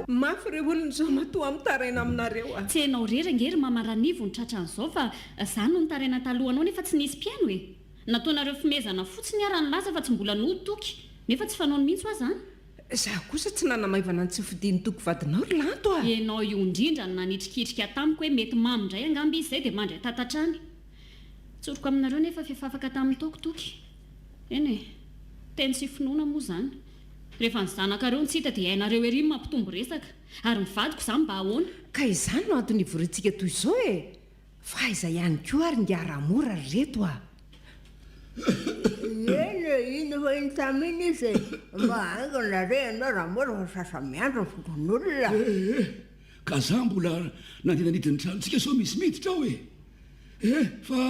mafy ireo olona izao matoa mitaraina aminareo tsy hainao rerangery mamaranivo ny tratran'izao fa izany no nitaraina talohanao nefa tsy nisy mpiaino e nataonareo fimezana fotsiny ara ny laza fa tsy mbola notoky nefa tsy fanao ny mihitsy hoa zany za kosa tsy nanamaivana ny tsy fidiny toko vadinao ry lanto a ianao io indrindra no nanitrikitrika tamiko hoe mety mamindray angamby izy zay dia mandray tatatrany tsoroko aminareo nefa fefafaka tamin'ny tokotoky eny e teny sy finoana moa zany rehefa ny zanakareo ny tsy hita dia hainareo ery mampitombo resaka ary mivadiko izany mba ahoana ka izany no antony ivorintsika toy izao e fa iza ihany koa ary ngiara-mora reto a eny ino fa iny taminy izy mba angonare anao raha mora fa sasamiandro ny foton'olona ka za mbola nandinanidiny tranontsika sao misy miditra ao e fa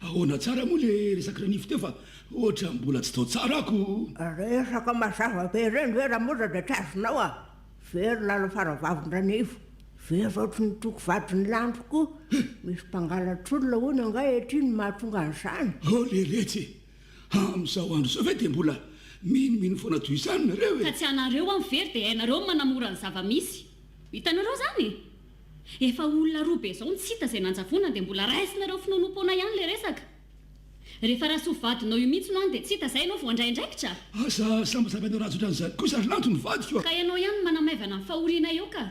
ahoana tsara moa le resaka ranifo teo fa ohatra mbola tsy tao tsara ako resaka mazava be reny ve raha mora dia trazonao a very lala faravavon-dranivo very ohatry ny toko vadiny landro koa misy mpangalatr'olona hono anga etriny mahatonga an'izany leletsy amin'izao andro zao ve dia mbola minomino foana toy izany nareo ka tsy anareo amin'ny very dia hainareo manamora ny zava-misy hitanareo zany efa olona roa be izao ny tsy hita izay nanjavona dia mbola raisinareo finonom-poana ihany le resaka rehefa raha sovadinao io mihitsy no any dia tsy hita izay ianao voandraindraikitra asa sambasambainao ratsotranyizany kosa ary lanto ny vadiko ka ianao ihany manamaivana ny fahoriana eo ka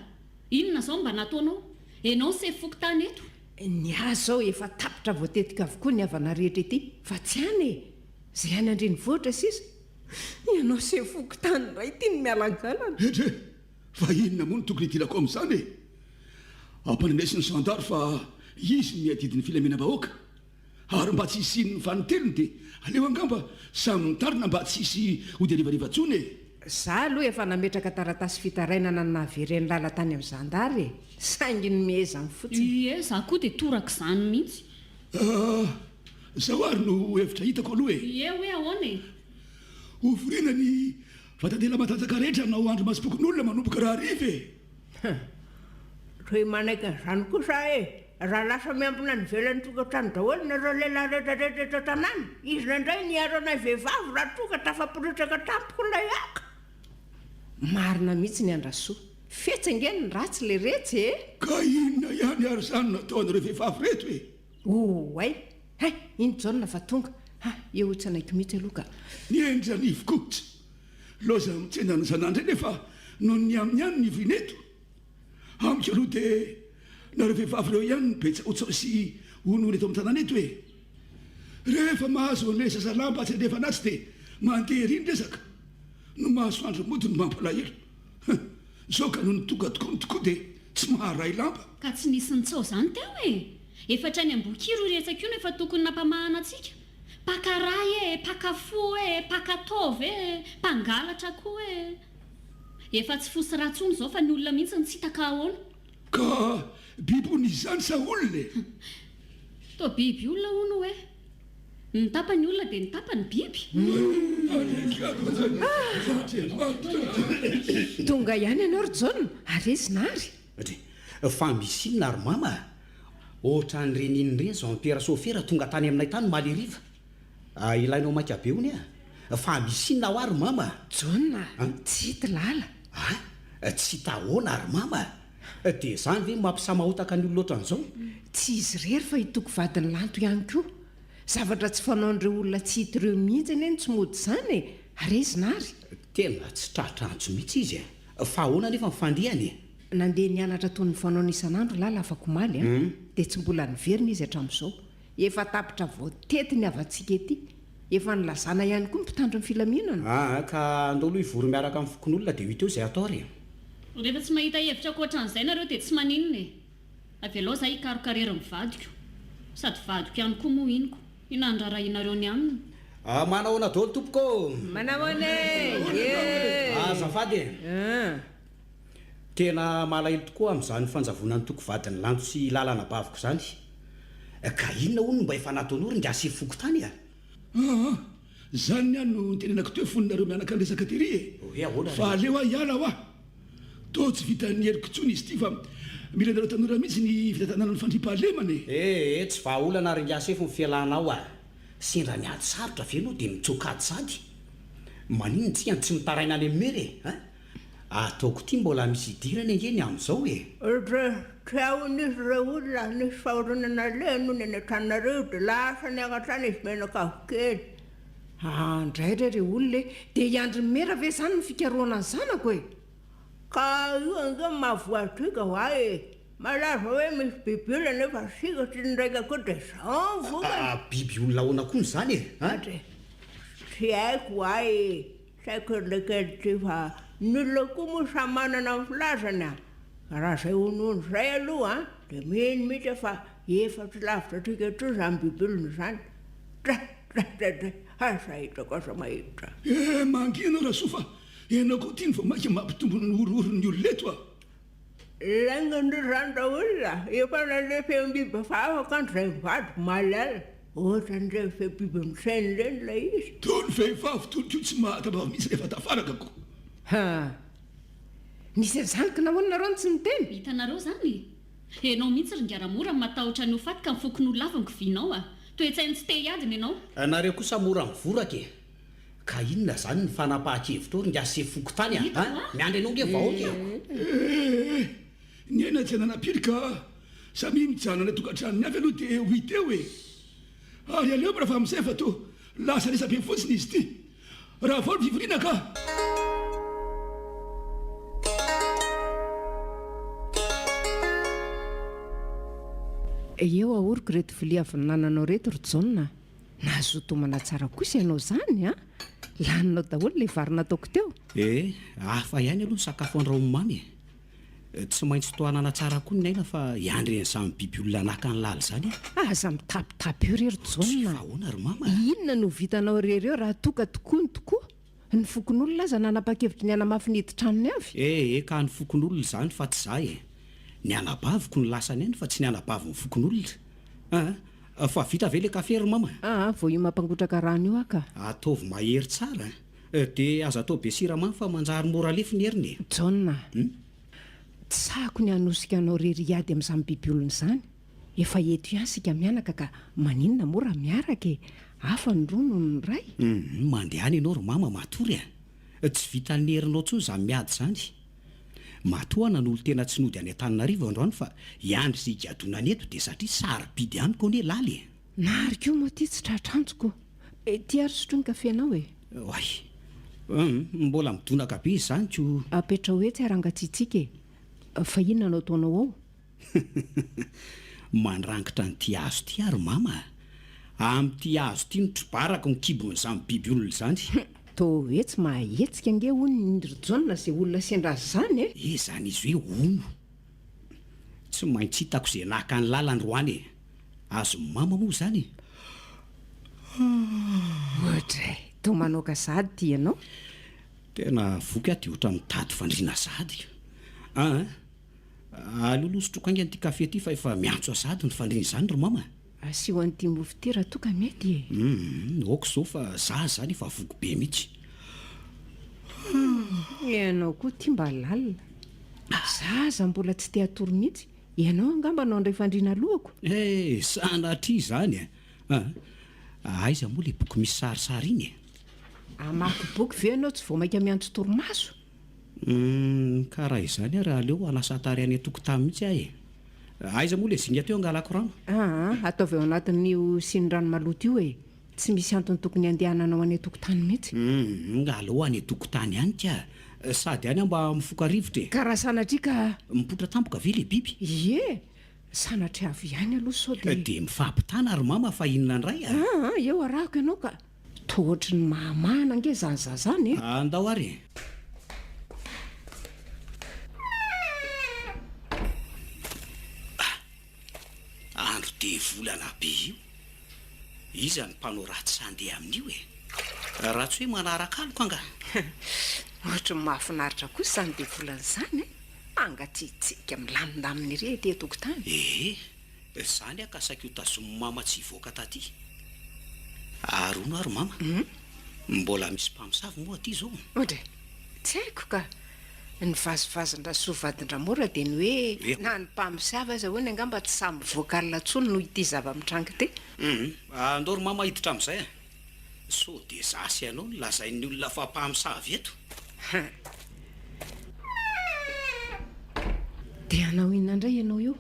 inona izao mba nataonao ianao se foky tany eto ny azo zao efa tapitra voatetika avokoa ny havana rehetra ety fa tsy any e zay any andreny vohatra sisa ianao se foky tany ray ty ny mialangalana etre fa inona moa no tokony hitilako amin'izany e ampanindraisy ny sandary fa izy miadidiny filaminam-bahoaka ary mba tsy hisy ny fanotelony dia aleo angamba samy mitarina mba tsy hisy hodelivarivatsony e za aloha efa nametraka taratasy fitarainana ny nahaveren'ny lala tany amin'ny zandary e saingy ny mihezany fotsiny ie za koa dia toraka izany mihitsy zao ary no hevitra hitako aloha e ie hoe ahoana e hofirina ny vatadela matanjaka rehetra nao andro masipokon'olona manomboka raha rive hoe manaiky n'izany kosa e raha lasa miampina ny velany tokantrano daholo nareo lehilahy rehetrarehetra tanàna izy nandray niaronay vehivavy raha tonga tafampiritraka tampoko ilay aka marina mihitsy ny andrasoa fetsangeny ny ratsy le retsy e ka inona ihany ary zany natao anareo vehivavy reto e oay hay iny jaona fa tonga eo tsy anaiky mihitsy aloha ka ny endranivy kotsy loza mitsena ny zanandray nefa no ny amin'ny ihany ny vineto amiko aloha dia nareo vehivavy reo ihany nybetsaotsao sy honohony eto amin'ny tanàna eto e rehefa mahazo le sasalamba tsy lefa anatsy dia mantery iny resaka no mahazo andro mody no mampalahelo zao ka no nitonga tokoa ny tokoa dia tsy maharay lamba ka tsy nisy nitsao izany teo e efatra ny ambokiro resaka io no efa tokony nampamahana antsika pakaray e pakafo e pakatova e mpangalatra koa e efa tsy fosy ratsony izao fa ny olona mihitsy ny tsy hitaka ahoana ka biby hony izany sa olona e to biby olona hono hoe ny tapany olona dia ny tapany biby tonga ihany ianao ry jaona ary ezina ary fa misy inona ary mama ohatra ny reniny reny zao ampera sofera tonga tany aminay tany maly riva ilainao makabe hony fa misy inona ho ary mama jaona tsy hity lala tsy hitahoana ary mama dia izany ve mampisamahotaka ny olona ohatran'izao tsy izy rery fa hitoko vadiny lanto ihany koa zavatra tsy fanaon'ireo olona tsy hita ireo mihitsy eny eny tsy mody izany e ary ezina ary tena tsy tratrantso mihitsy izy fa ahoana nefa mifandihany nandeha nianatra tony ny fanaony isan'andro lala afaka omaly dia tsy mbola niverina izy hatramin'izao efa tapitra voatety ny avantsika ety efa nylazana ihany koa mpitandro ny filaminana ka andao aloha ivory miaraka amin'ny fokon'olona dia hita eo izay atao ry rehefa tsy mahita hevitra koatran'izay nareo dia tsy maninona e avelao za hikarokarera ny vadiko sady vadiko ihany koa moa iniko inandrarahinareo ny aminy manahoana daholo tompoko manahoana azafady tena malahelo tokoa amin'izany fanjavonany toko vadiny lanto sy lalana baviko izany ka inona hono mba efa nataon'ory ngy asy foko tany zany ihany no nitenenako teo foninareo mianaka ny resaka tery e fa aleo hiala ho to tsy vita ny heriko tsony izy ty fa mila nareo tanora mihitsy ny fitatanana ny fandripahalemana tsy vahaolana ary ngasefo ny fialanao sendra ny ady sarotra venao dia mitsokady sady maninona tsy any tsy mitaraina any amin'ny mery ataoko ity mbola misy idirana engeny amin'izao e. Treaonisy re olona nisy fahoronana le no ny any an-tranonareo dia lasa ny agnatrany izy menaka avokely. Ndraindray re olona dia iandry mera ve izany ny fikaroana ny zanako e. Ka io ange mahavoatrika ho ahy e. Malaza hoe misy biby olona nefa sikatry ny ndraika koa dia zao vokany. Biby olona ahoana koa n'izany e. Tsy haiko ahy e. Saiko lekely ty fa ny olona koa moa samy manana ny filazany a. Raha izay honono izay aloha dia mino mihitsy fa efatry lavitra trika tro izany biby olona izany. Asa hitako asa mahitra. Mangina rasoa fa ianao koa tiany vao maika mampitombo ny oroorony olona eto a. Laingandry izany daholona efa nalefa eo biby fa afaka andro izay mivady malala. Ohatra n'ireny fe biby misainy ireny ilay izy. Tony vehivavy toloko io tsy mahataba misy rehefa tafaraka ko. Nisy zanaka nahoanareo ny tsy miteny. Hitanareo zany enao mihitsy ringaramora matahotra ny hofatika ny fokon'olona hafa ny kovinao a. Toetsainy tsy te hiadina ianao. Nareo kosa mora mivoraka e. Ka inona zany ny fanapahan-kevitra ringasy foko tany a. Miandry anao nge vahoaka e. Ny aina tsy ananapirika samy mijanona tokantranony avy aloha dia hoit eo e. Ary aleo raha fa amin'izay fa to lasa resabe fotsiny izy ity. Raha vao fivoriana ka. Eo ahoriko reto vilia avy nananao reto ry Jauna. Nahazotomana tsara kosa ianao zany a. Laninao daholo ilay vary nataoko teo. Hafa ihany aloha ny sakafo andrahomamy e. Tsy maintsy toanana tsara koa ny aina fa iandry samy biby olona naka ny lala zany. Aza mitapitapy eo re ry Jauna. Ahoana ry mama? Inona no vitanao rereo raha toka tokoa ny tokoa. Ny fokon'olona aza nanapa-kevitra ny anamafy ny hiditranony avy. Ka ny fokon'olona zany fa tsy za e. Ny anabaviko ny lasany any fa tsy ny anabavy ny fokon'olona. Fa vita ve le kafe ry mama? Vao io mampangotraka rano io aka. Ataovy mahery tsara. Dia aza atao be siramamy fa manjary mora lefy ny heriny. Jauna, tsahako ny hanosika anao rery ady amin'izany biby olona izany. Efa eto ihany sika mianaka ka maninona mora miaraka e. Hafa ny roa no ny ray. Mandehany ianao ry mama matory a. Tsy vita ny herinao tsony izany miady zany. Matoana n'olo tena tsy nody any Antananarivo androany fa iandry sy higadonany eto dia satria sarobidy ihany koa ne laly. Nariko moa ty tsy tratranjoko. Ty ary sotroiny kafe anao e. Mbola midonaka be izany ko. Apetra hoe tsy arangatsitsika e. Fa inona anao taonao ao? Mandrangitra ny ty azo ty ary mama. Amin'ty azo ty notrobaraka ny kibon'izany biby olona izany. To hoe tsy mahetsika nge hono ny ry Jauna izay olona sendrazy zany e. Zany izy hoe ono. Tsy maintsy hitako izay naka ny lala androany e. Azo mama moa zany. Ohatra to manao kasady ty ianao. Tena voky aty ohatra mitady fandriana sady. Alolo sotroka ange an'ity kafe ty fa efa miantso asady ny fandriana izany ry mama. Asio an'ity mofo ty raha toka mety e. Oko zao fa za zany efa voky be mihitsy. Ianao koa ty mba lalina. Zaza mbola tsy te hatory mihitsy. Ianao angamba nao andray fandriana lohako. Sanatria zany aiza moa le boky misy sarisary iny e. Amaky boky ve ianao tsy vao maika miantso torimaso? Karaha izany raha aleo anasatary any an-tokotany mihitsy ahy e. Aiza moa le zinga teo angalako rano? Ataovy ao anatin'io siny-rano maloto io e. Tsy misy antony tokony andehananao any an-tokotany mihitsy. Aleo any an-tokotany ihany ka. Sady any mba mifoka rivotra e. Karaha sanatria ka mipotra tampoka ve le biby? Ie, sanatria avy ihany aloha sao dia mifampitana ary mama fa inona ndray eo arahako ianao ka tohotry ny mahamahana ange zany zazany e. Andao ary. Andro dia volana be io. Iza ny mpanao ratsy sandeha amin'io e. Raha tsy hoe manaraka aloko anga. Ohatra ny mahafinaritra kosa zany dia volana izany e. Angatsitsika milamindaminy ire ety an-tokotany. Zany ka saika ho tazomy mama tsy hivoaka taty. Arono ary mama. Mbola misy mpamosavy moa aty zao. Ohatra tsy haiko ka ny vazovazondra sovadindramora dia ny hoe na ny mpamosavy aza hoany angamba tsy samy voakalina tsony noho ity zava-mitrangy ty. Andao ry mama hiditra amin'izay so dia zasy ianao ny lazain'ny olona fa mpamosavy eto. dia anao inona indray ianao io?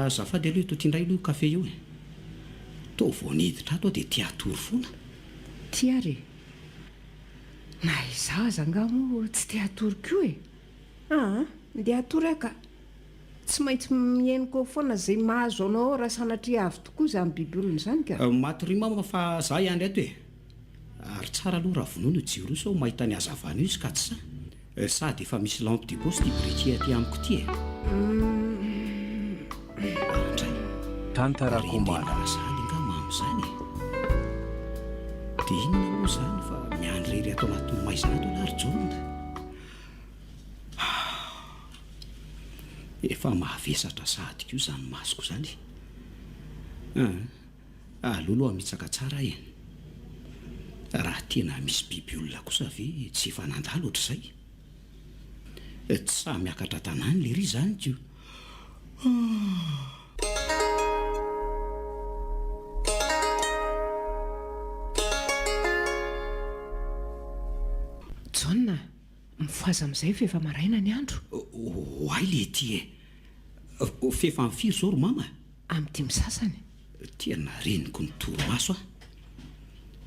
Zafady aloha itotiandray aloha kafe io e. Tao vao niditra ato dia tia atory foana. Tia ary na izaho aza angamo tsy tia atory koa e. Dia atory aka tsy maintsy mieniko foana izay mahazo anao raha sanatria avy tokoa izany biby olona izany ka. Matory mama fa za ihany ato e. Ary tsara aloha raha vonoina io jiro sao mahita ny hazavana io izy ka tsy sa. Sady efa misy lampe de poche ty aty amiko ty e. Tantarakomana zany nga mamo zany e. Dia inona moa zany fa miandry rery ato anatin'ny maizina ato lary jonda. Efa mahavesatra sady koa izany masoko izany. Aloloha mitsaka tsara e. Raha tena misy biby olona kosa ve tsy efa nandalo ohatr'izay. Tsy sa miakatra tanàny le ry izany ko. Jona, mifoaza amin'izay fa efa maraina ny andro. Hoay le ty e. Fefa amin'ny firy zao ro mama? Amin'ny 5 sasany. Tena reniko ny toromaso ah.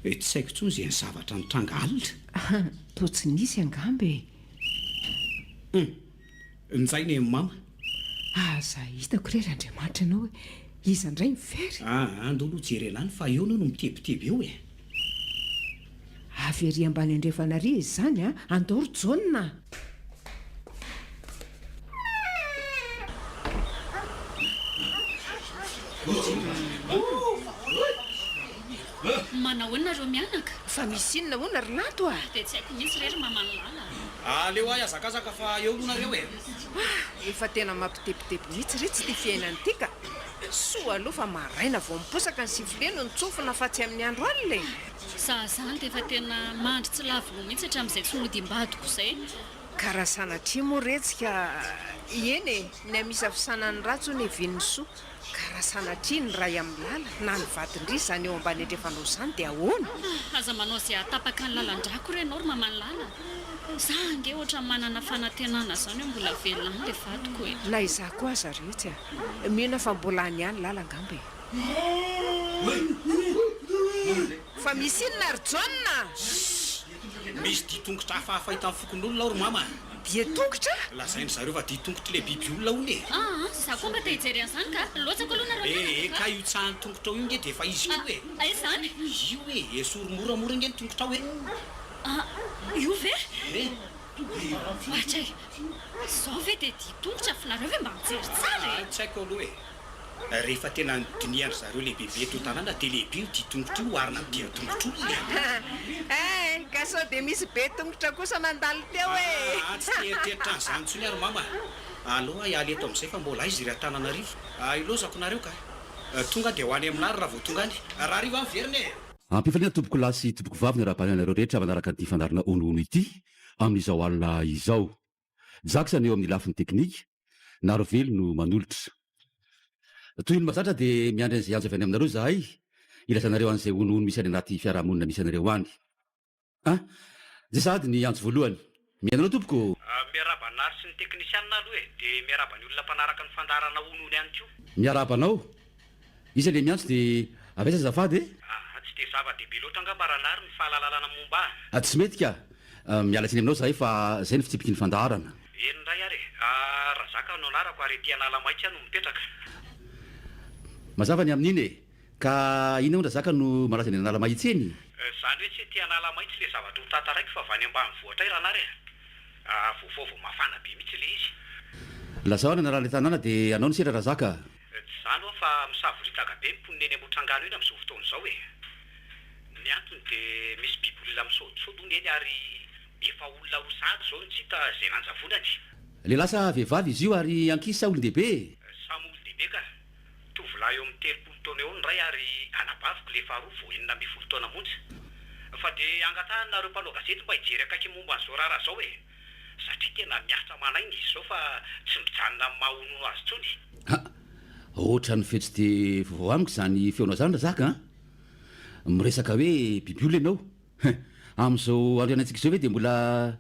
Tsy haiko intsony izay ny zavatra nitranga alina. Toa tsy nisy angambe. Njainy mama. Aza hitako rery Andriamanitra ianao iza indray mifery. Andao aloha jerenany fa eo no mitebiteby eo e. Avy ery ambany andrefana ry izy izany andao ry Jona. Manao nareo mianaka? Fa misy inona hono ry lato Dia tsy haiko mihitsy rery mamano lala. Aleo ahy azakazaka fa eo nareo e. Efa tena mampitebiteby mihitsy ry tsy tia fiainana ity ka. Soa aloha fa maraina vao miposaka ny sifileno ny tsofina fa tsy amin'ny andro alina e. Zany dia efa tena mandry tsy lavilo mihitsy hatramin'izay tsy nodimbadiko izay. Karaha sanatria moa retsika eny e, ny amisa fisanany ratso ny evin'ny soa. Karaha sanatria ny ray amin'ny lala na ny vadindry izany eo ambany andrefanao izany dia ahoana? Aza manao izay atapaka ny lalan-drako ry ianao ry mamano lala. Za ange ohatra manana fanantenana izany hoe mbola velona any ilay vadiko e. Na izaho koa aza rehetra mihona fa mbola any ihany lala angamba e. Fa misy inona ry Jona? Misy ditongotra hafahafa hita amin'ny fokon'olona ry mama. Ditongotra? Lazainy zareo fa ditongotra le biby olona hono e. Za koa mba te hijery an'izany ka lotsako aloha nareo. Ka io tsahan'ny tongotra io nge dia efa izy io e. Ay zany? Io e, esory moramora nge ny tongotra hoe. Io ve? Atray, zao ve dia ditongotra fa nareo ve mba mijery tsara e? Tsy haiko aloha e. Rehefa tena nydiniany zareo le bebe eto tanàna dia lehibe io ditongotra io arina amin'ny ditongotra io. Ka sao dia misy be tongotra kosa mandalo teo e. Tsy teeritreritra n'izany intsony ary mama. Aloha ialy eto amin'izay fa mbola izy ry Antananarivo. Ilozako nareo ka. Tonga dia ho any aminary raha vao tonga any. Raha arivo amin'ny verina e. Ampifaliana tompoko lahy sy tompoko vavy ny raha-pananareo rehetra manaraka ny fandarina onono ity amin'izao alina izao. Jackson eo amin'ny lafiny teknika, Narvely no manolotra. Toy ny mazatra dia miandry an'izay anjo avy any aminareo zahay ilasanareo an'izay onono misy any anaty fiarahamonina misy anareo any. Zay sady ny anjo voalohany. Mianareo tompoko. Miarabanary sy ny teknisianina aloha e, dia miarabany olona mpanaraka ny fandarana onono ihany koa. Miarabanao. Isa le miantso dia avesa azafady e? Tsy dia zava-dehibe loatra angamba raha nary ny fahalalana momba. Tsy mety ka. Miala tsiny aminao zahay fa izay ny fitsipiky ny fandaharana. Enindray ary e. Raha zaka no anarako ary ety Analamaitsa no mipetraka. Mazava ny amin'iny e. Ka ina ondra zaka no malaza ny Analamaitsa eny? Zany hoe tsy ety Analamaitsa le zavatra ho tantaraiky fa avy any ambanivohitra raha nary e. Voavaova mafana be mihitsy le izy. Lazaona na raha le tanàna dia anao ny sera raha zaka. Tsy zany ho fa misavoritaka be mimponina eny Ambohitrangano eny amin'izao fotoana izao e. Ny antony dia misy biby olona misaotisaoty eny ary efa olona ho sady izao ny tsy hita izay nanjavonany. Le lasa vehivavy izy io ary ankisa sa olon-dehibe? Samy olon-dehibe ka. Tovolahy eo amin'ny 30 taona eo ny ray ary anabaviko le faharoa vao 19 taona monja. Fa dia angatahana nareo mpanao gazety mba hijery akaiky momba an'izao raharaha izao e. Satria tena miasa manainy izy izao fa tsy mijanona amin'ny maha-onono azy intsony. Ohatra ny fetsy dia vao amiko izany feonao izany raha zaka miresaka hoe biby olona ianao. Amin'izao andro ianantsika izao hoe dia mbola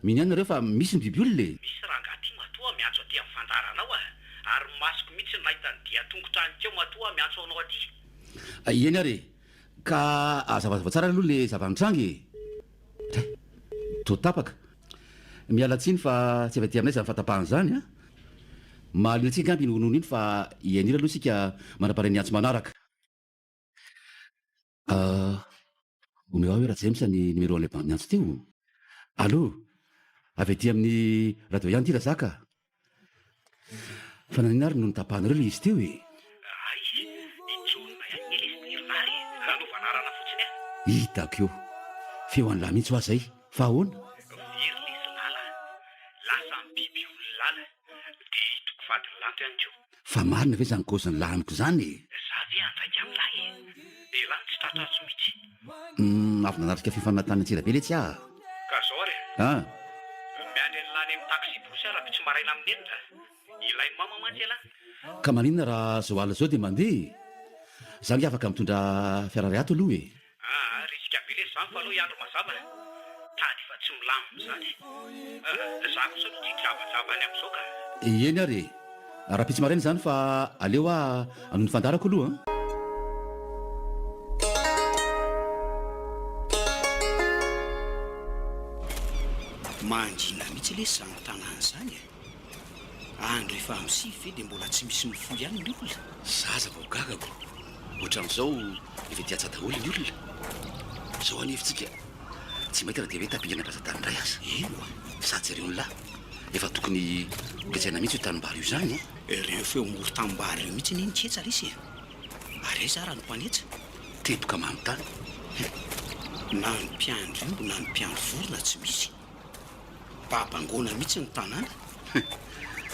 mino ihany nareo fa misy ny biby olona e. Misy raha angaty matoa miantso aty amin'ny fandaranao ary masoko mihitsy ny lahitany dia tongotranyteo matoa miantso anao aty. Eny ary ka azavazava tsara aloha le zava-mitrangy to tapaka miala tsiny fa tsy avy aty aminay zany fatapahana zany a mahaliana tsika ampy nonono iny fa ianira aloha sika manapara ny antso manaraka. Omeo hoe raha tsy zay misa ny numéro an'ilay banky niantso teo. Allô, avy aty amin'ny radio ihany ty raha zaka fa nanina ary no nitapahana reo le izy teo e. Ay, ijonona ihany ny izy nirivary novanarana fotsiny a. Hitako eo feo any lahy mihitsy ho azay fa ahoana Very lesy lala lasa ny biby ololala dia hitoko vadiny lanto ihany keo. fa marina ve zany kaozin'ny laniko zany Za ve andraika amin'lahy dia lany tsy tratrarotso mihitsy. avy nanatrika fifanatany antsirabe le tsy ah Ka zao ary miandry ny lany amin'ny taxi brosy raha tsy maraina amin'ny enina ilainy mama mantsy ela. ka maninona raha zao alina zao dia mandeha za nge afaka mitondra fiarare ato aloha e. Risika be lesy zany fa aloha iandro mazava tany fa tsy milamina zany. Za kosa aloha tia javajavany amin'izao ka. Eny ary raha pitsy maraina zany fa aleo a anoho ny fandarako aloha mandrina mihitsy le zany tanàna zany andro efa am'sivy ve dia mbola tsy misy mifoy ihany ny olona. zaza vao gagako ohatran'izao efa tiatsa daholo ny olona zao anefitsika tsy mahita raha dia hoe tapingana ampiasa tany ray aza eno sady zareo ny lahy efa tokony ketsaina mihitsy io tanimbary io zany ireo feo moro tanimbary ireo mihitsy niny ketsa risy ary ay za raha ny mpanetsa teboka manontany na ny mpiandro imbo na ny mpiandro vorona tsy misy babangona mihitsy ny tanàna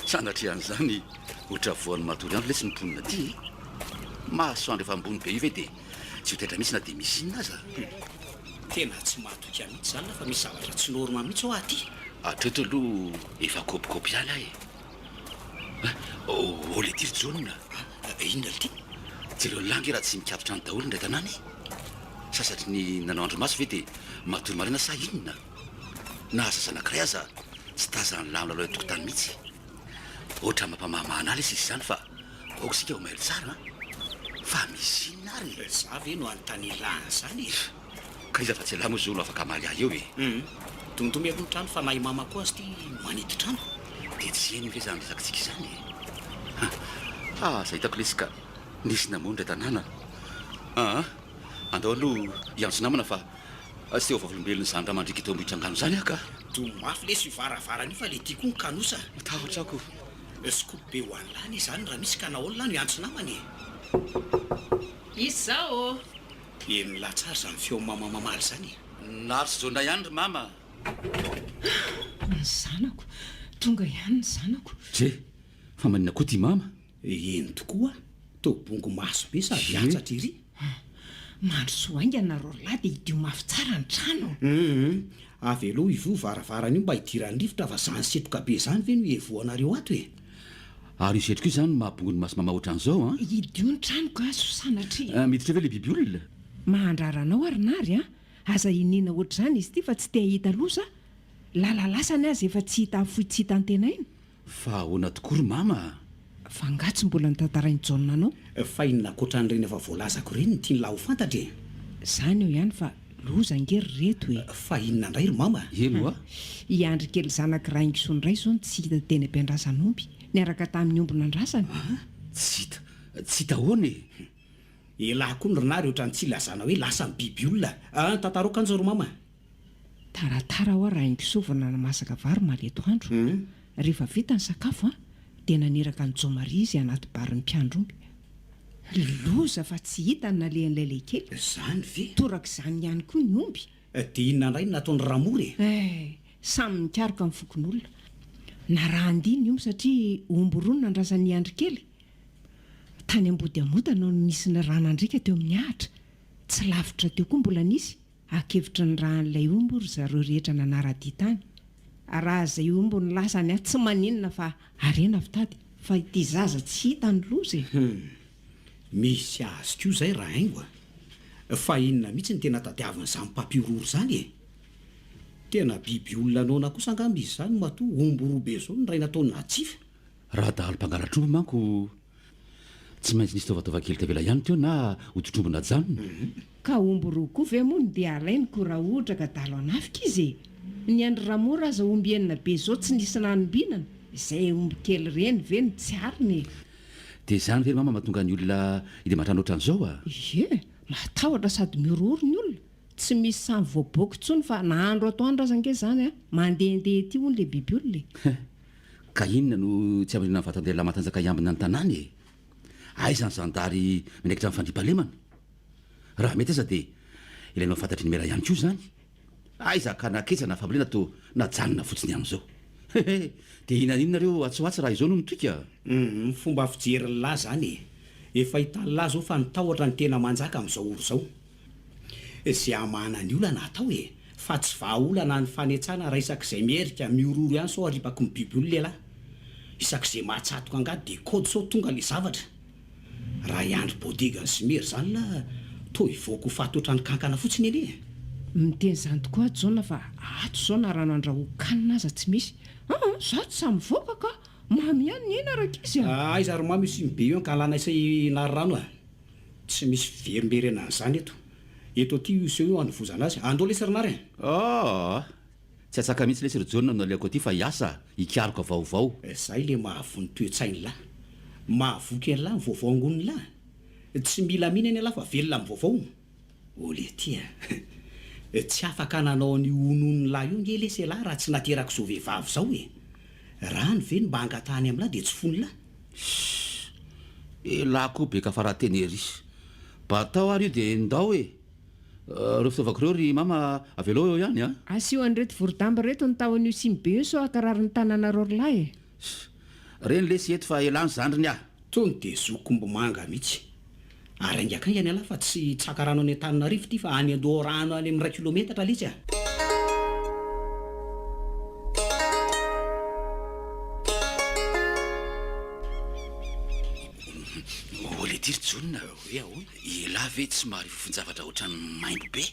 sanatrian'izany ohatra voan'ny matory andro le sy niponina ty mahasoandro efa ambony be io ve dia tsy ho taitra mihitsy na dia misy inona aza tena tsy mahatoka mihitsy zany lafa misy zavatra tsy norma mihitsy ao aty atreto aloha efa kopikopy ala e ole tiry jonina inona ty jereo langy raha tsy mikatotra any daholo ndray tanàny sasatry ny nanao andro maso ve dia matory marina sa inona na aza anankiray aza tsy tazany lamina aloha tokotany mihitsy ohatra mampamahimahana ala izy zany fa aoko sika ho mailo tsara fa misy inona ary za ve no anytany ilany zany ka iza fa tsy lamo zo no afaka maly ahy eo e tontomy alo ny trano fa nahy mama koa azy ty manety trano dia tsy eny ve zany resakitsika izany za hitako lesika nisy namonindray tanàna andao aloha iantso namana fa sy teo vavolombelony zany raha mandriky teo ambohitrangano zany aka domafy le sy varavarany io fa le tiako ny kanosa tahotrako skopo be ho any lany zany raha misy ka naolona no iantso namany izy zao eny latsary zany feo mamamamaly zany naro sy jona ihany ry mama ny zanako tonga ihany ny zanako je fa manina koa ty mama eny tokoa tobongo maso be sady atsatra iry mandro soaingana ro lahy dia hidio mafy tsara ny trano avy aloha ivo varavarany io mba hidiran'ny rivotra fa zany setoka be zany ve no evoanareo ato e ary isetriko io zany mahapongo ny maso mama ohatran'izao hidio ny tranoko a sosanatry miditra ve le biby olona mahandraranao arinary aza inina oatra zany izy ty fa tsy te hahita losa lalalasany azy efa tsy hita afoy tsy hita antenaina fa ahoana tokory mama fa ngatsy mbola nitantarainy jaona anao fa inona koatra n'ireny efa voalazako reny ny tiany lahy ho fantatra e zany eo ihany fa loza ngery reto e fa inona indray ry mama eno a iandry kely zanaka raha ingison'ray zao ny tsy hita teny am-piandrasan'omby niaraka tamin'ny ombona andrasany tsy hita ahoana e elahy koa ny rinary ohatrany tsy lazana hoe lasa ny biby olona tantaroka anjao ry mama taratara ho a raha ingisovana na masaka vary maleto andro rehefa vita ny sakafo dia naniraka ny jomari izy anaty bariny mpiandromby loza fa tsy hita ny nalehan'ilay leykely zany ve toraka izany ihany koa ny omby dia inona indray nataony ramory samy mikaroka amin'ny fokon'olona na raha andiny ny omby satria omborony nandrasany andro kely tany ambody amotana no nisy ny ranandrika teo amin'ny ahitra tsy lavitra teo koa mbola nisy akevitra ny rahan'ilay omby ry zareo rehetra nanara-dia tany raha izay omby ny lasany tsy maninona fa arena fitady fa ity zaza tsy hita ny loza misy azy koa zay raha haingo fa inona mihitsy ny tena tadiavin'izany mpampiroro zany e tena biby olona anaona kosa angamby izy zany matoa omborobe zao ny ray nataony natsifa raha dahalo mpangalatro manko tsy maintsy nisy taovataova-kely tavela ihany teo na hototrombona janona ka omby roa koa ve moa no dia alainy ko raha ohatra ka dalo anafika izy ny andry ramora aza omby enina be zao tsy nisy nanombinana izay omby kely reny ve ny tsy ariny dia izany ve mama mahatonga ny olona ide matrano ohatran'izao a ie matahotra sady miroro ny olona tsy misy samy voaboky tsony fa nahandro atoandro aza ange zany a mandehandeha ty hono le biby olona ka inona no tsy amrina vatandela matanjaka iambina ny tanàny e aizany zandary minaikitra amin'ny fandrimpalemana raha mety aza dia ilainao fantatry ny mera ihany koa zany aiza ka naketsana fambolena to najanona fotsiny amin'izao dia inaninareo atsoatsy raha izao no mitoika fomba fijery lahy zany efa hitany lahy zao fa nitahotra ny tena manjaka amin'izao oro zao zay amana ny olana atao e fa tsy vahaolana ny fanetsana raha isak'izay mierika miororo ihany sao aripako ny biby olo lehilahy isak'izay mahatsatoka angady dia kody sao tonga le zavatra raha iandry bodega ny simery zany la to ivoako fatotra ny kankana fotsiny eny miteny zany tokoa jaona fa ato zao na rano andrahokanina aza tsy misy za tsy samy voaka ka mamy ihany ny ena araka izy aiza ry mamy sy mibe io ka lana isay nary rano a tsy misy verimberena n'izany eto ty iso io andovozana azy andao lesarinary tsy atsaka mihitsy lesy ry jaona no aleoko aty fa hiasa hikaroka vaovao zay le mahavo ny toe-tsainy lahy mahavoky ny lahy ny vaovao angoniny lahy tsy mila mihina ny lahy fa velona amin'ny vaovao ole ty tsy afaka nanao ny onon'ny lahy io nge lesy lahy raha tsy nateraka zao vehivavy zao e rano ve ny mba hangatahany amin'lahy dia tsy fony lahy lahy koa be ka fa raha teny erisy batao ary io dia ndao e reo fitaovako reo ry mama avelao eo ihany a asio an'reto vorodamba reto ny tahon'io simy be io sao akarary ny tananareo rylahy reny lesy eto fa elany zandriny ah tony dia zokombo manga mihitsy ary angakanga ny alahy fa tsy tsaka rano any an-tananarivo ty fa any andoha rano any amin'ny 1 kilometatra litsy a ole tiry jonina hoe ahoana elahy ve tsy mahary fofonjavatra ohatrany maimbo be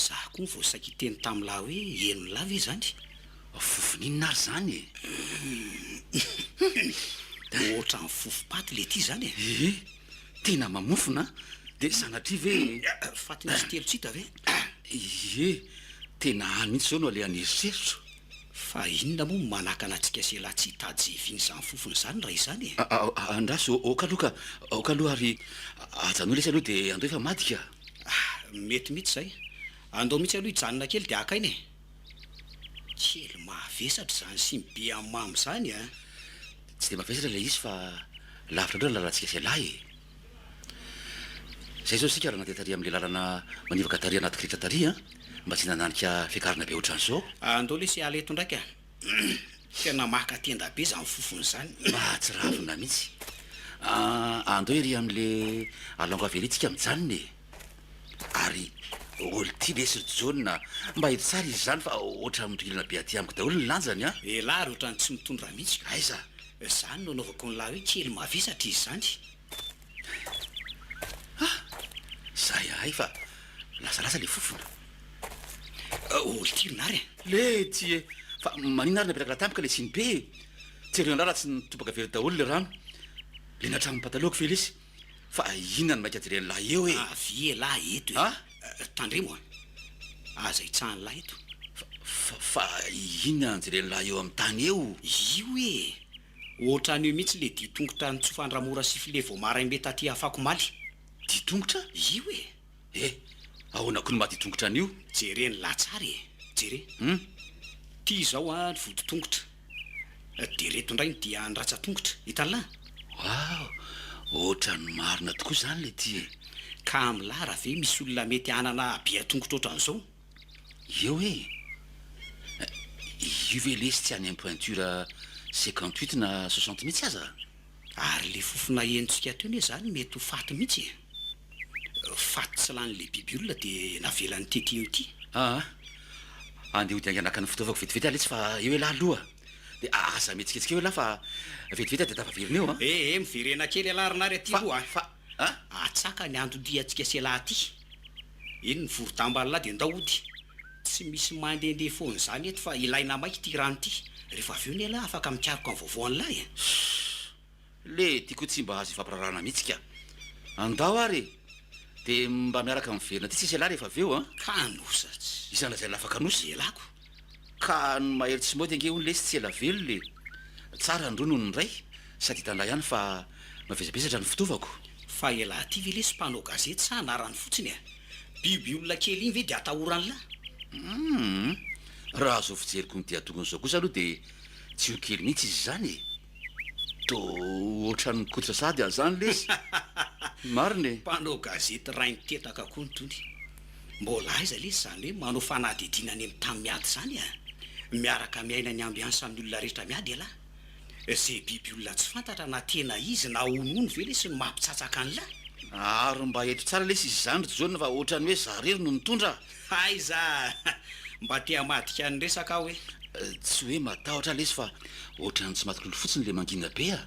za koa ny voasaky teny tamin'lahy hoe enony lahy ve zany fofoninona ary zany ohatra ny fofopaty le ty zany e tena mamofona dia sanatria ve fatiny sy telo tsita ve tena any mihitsy zao no ale aneritreritra fa inona moa manaka anatsika selahy tsy hitady zeviny izany fofony zany raha izany andraso okaloka okaloha ary ajanao lesy aloha dia andao efa madika mety mihitsy zay andao mihitsy aloha hijanona kely dia akainy kely mahavesatra zany sy mibe amin'ny mamy zany tsy dia mavesatra ilay izy fa lavitra ndreo lalantsika selahy zay zao sika raha natetaria amin'le lalana manivaka taria anaty kiritra taria mba tsy nananika fiakarana be ohatran'izao andao lesy aleto ndraika tena maka tenda be zany fofony zany tsy ravina mihitsy andao ery amin'le alongo avelitsika mijanona ary olo ty lesy ry jauna mba hety tsara izy zany fa ohatra mitokilana be aty amiko daholo ny lanjany elahy ry ohatrany tsy mitondra mihitsy aiza zany no anaovako ny lahy hoe kely mavesatra izy zany zay ahay fa lasarasa le fofona olo tirynary le ty fa manina ary napetaka latampoka le siny be tsy reo andraha raha tsy nitopaka very daholo le rano le natragno pataloako fe lesy fa inona ny maika jereny lahy eo avie lahy eto tandremo aza hitsahany lahy eto fa inona nyjereny lahy eo amin'ny tany eo io ohatrany io mihitsy le ditongotra ny tsofandramora sy file vo maraimbe taty afako maly ditongotra io ahoanako ny mahaditongotra an'io jereny latsary jere ty zao ny voditongotra de reto indray ny dia ny ratsatongotra hitan'lahy ohatra ny marina tokoa zany le ty ka am'lahy raha ve misy olona mety anana biatongotra ohatran'izao eo io ve lesy tsy any pointure 58 na 60 mihitsy aza ary le fofona enitsika teo ne zany mety ho faty mihitsy faty tsy lanyle biby olona dia navelan'ny tety eo ty andeha ho dianganaka ny fitaovako vetivety aletsy fa eo lahy aloha dia asa metsiketsika eo lahy fa vetivety dia tafaverina eo miverena kely alarinary aty roa atsaka ny andodiantsika selahy aty eny ny vorodamba lahy dia ndao ody tsy misy mandehandeha foany zany eto fa ilaina maiky ty rano ty rehefa avy eo ny ala afaka mikariko amin'ny vaovaoan'lay le tiako tsy mba azo ifampararana mihitsika andao ary dia mba miaraka miverina ty tsisy ala rehefa avy eo a ka nosatsy isana zay lafaka nosy elako ka ny mahery tsy moty ange ony le sy tsy ela velo le tsara ndro noho ny ray sady hitandra ihany fa mavezabezatra ny fitovako fa ela ty ve le sy mpanao gazety sa anarany fotsiny a biby olona kely iny ve dia atahoran'la raha zao fijeriko ny diatongany zao kosa aloha dia tsy ho kely mihitsy izy zany to ohatrany kotra sady a zany lesy mariny mpanao gazety ray nitetaka koa ny tony mbola aiza lesy zany hoe manao fanadidinany amin'ny tamy miady zany a miaraka miaina ny ambiansa amin'ny olona rehetra miady ala zay biby olona tsy fantatra na tena izy na onono ve lesy ny mampitsatsaka an'la ary mba eto tsara lesy izy zany rojona fa ohatrany hoe zarery no mitondra aiza mba tea madika ny resaka hoe tsy hoe matahotra lesy fa ohatrany tsy matikolo fotsiny le mangina be a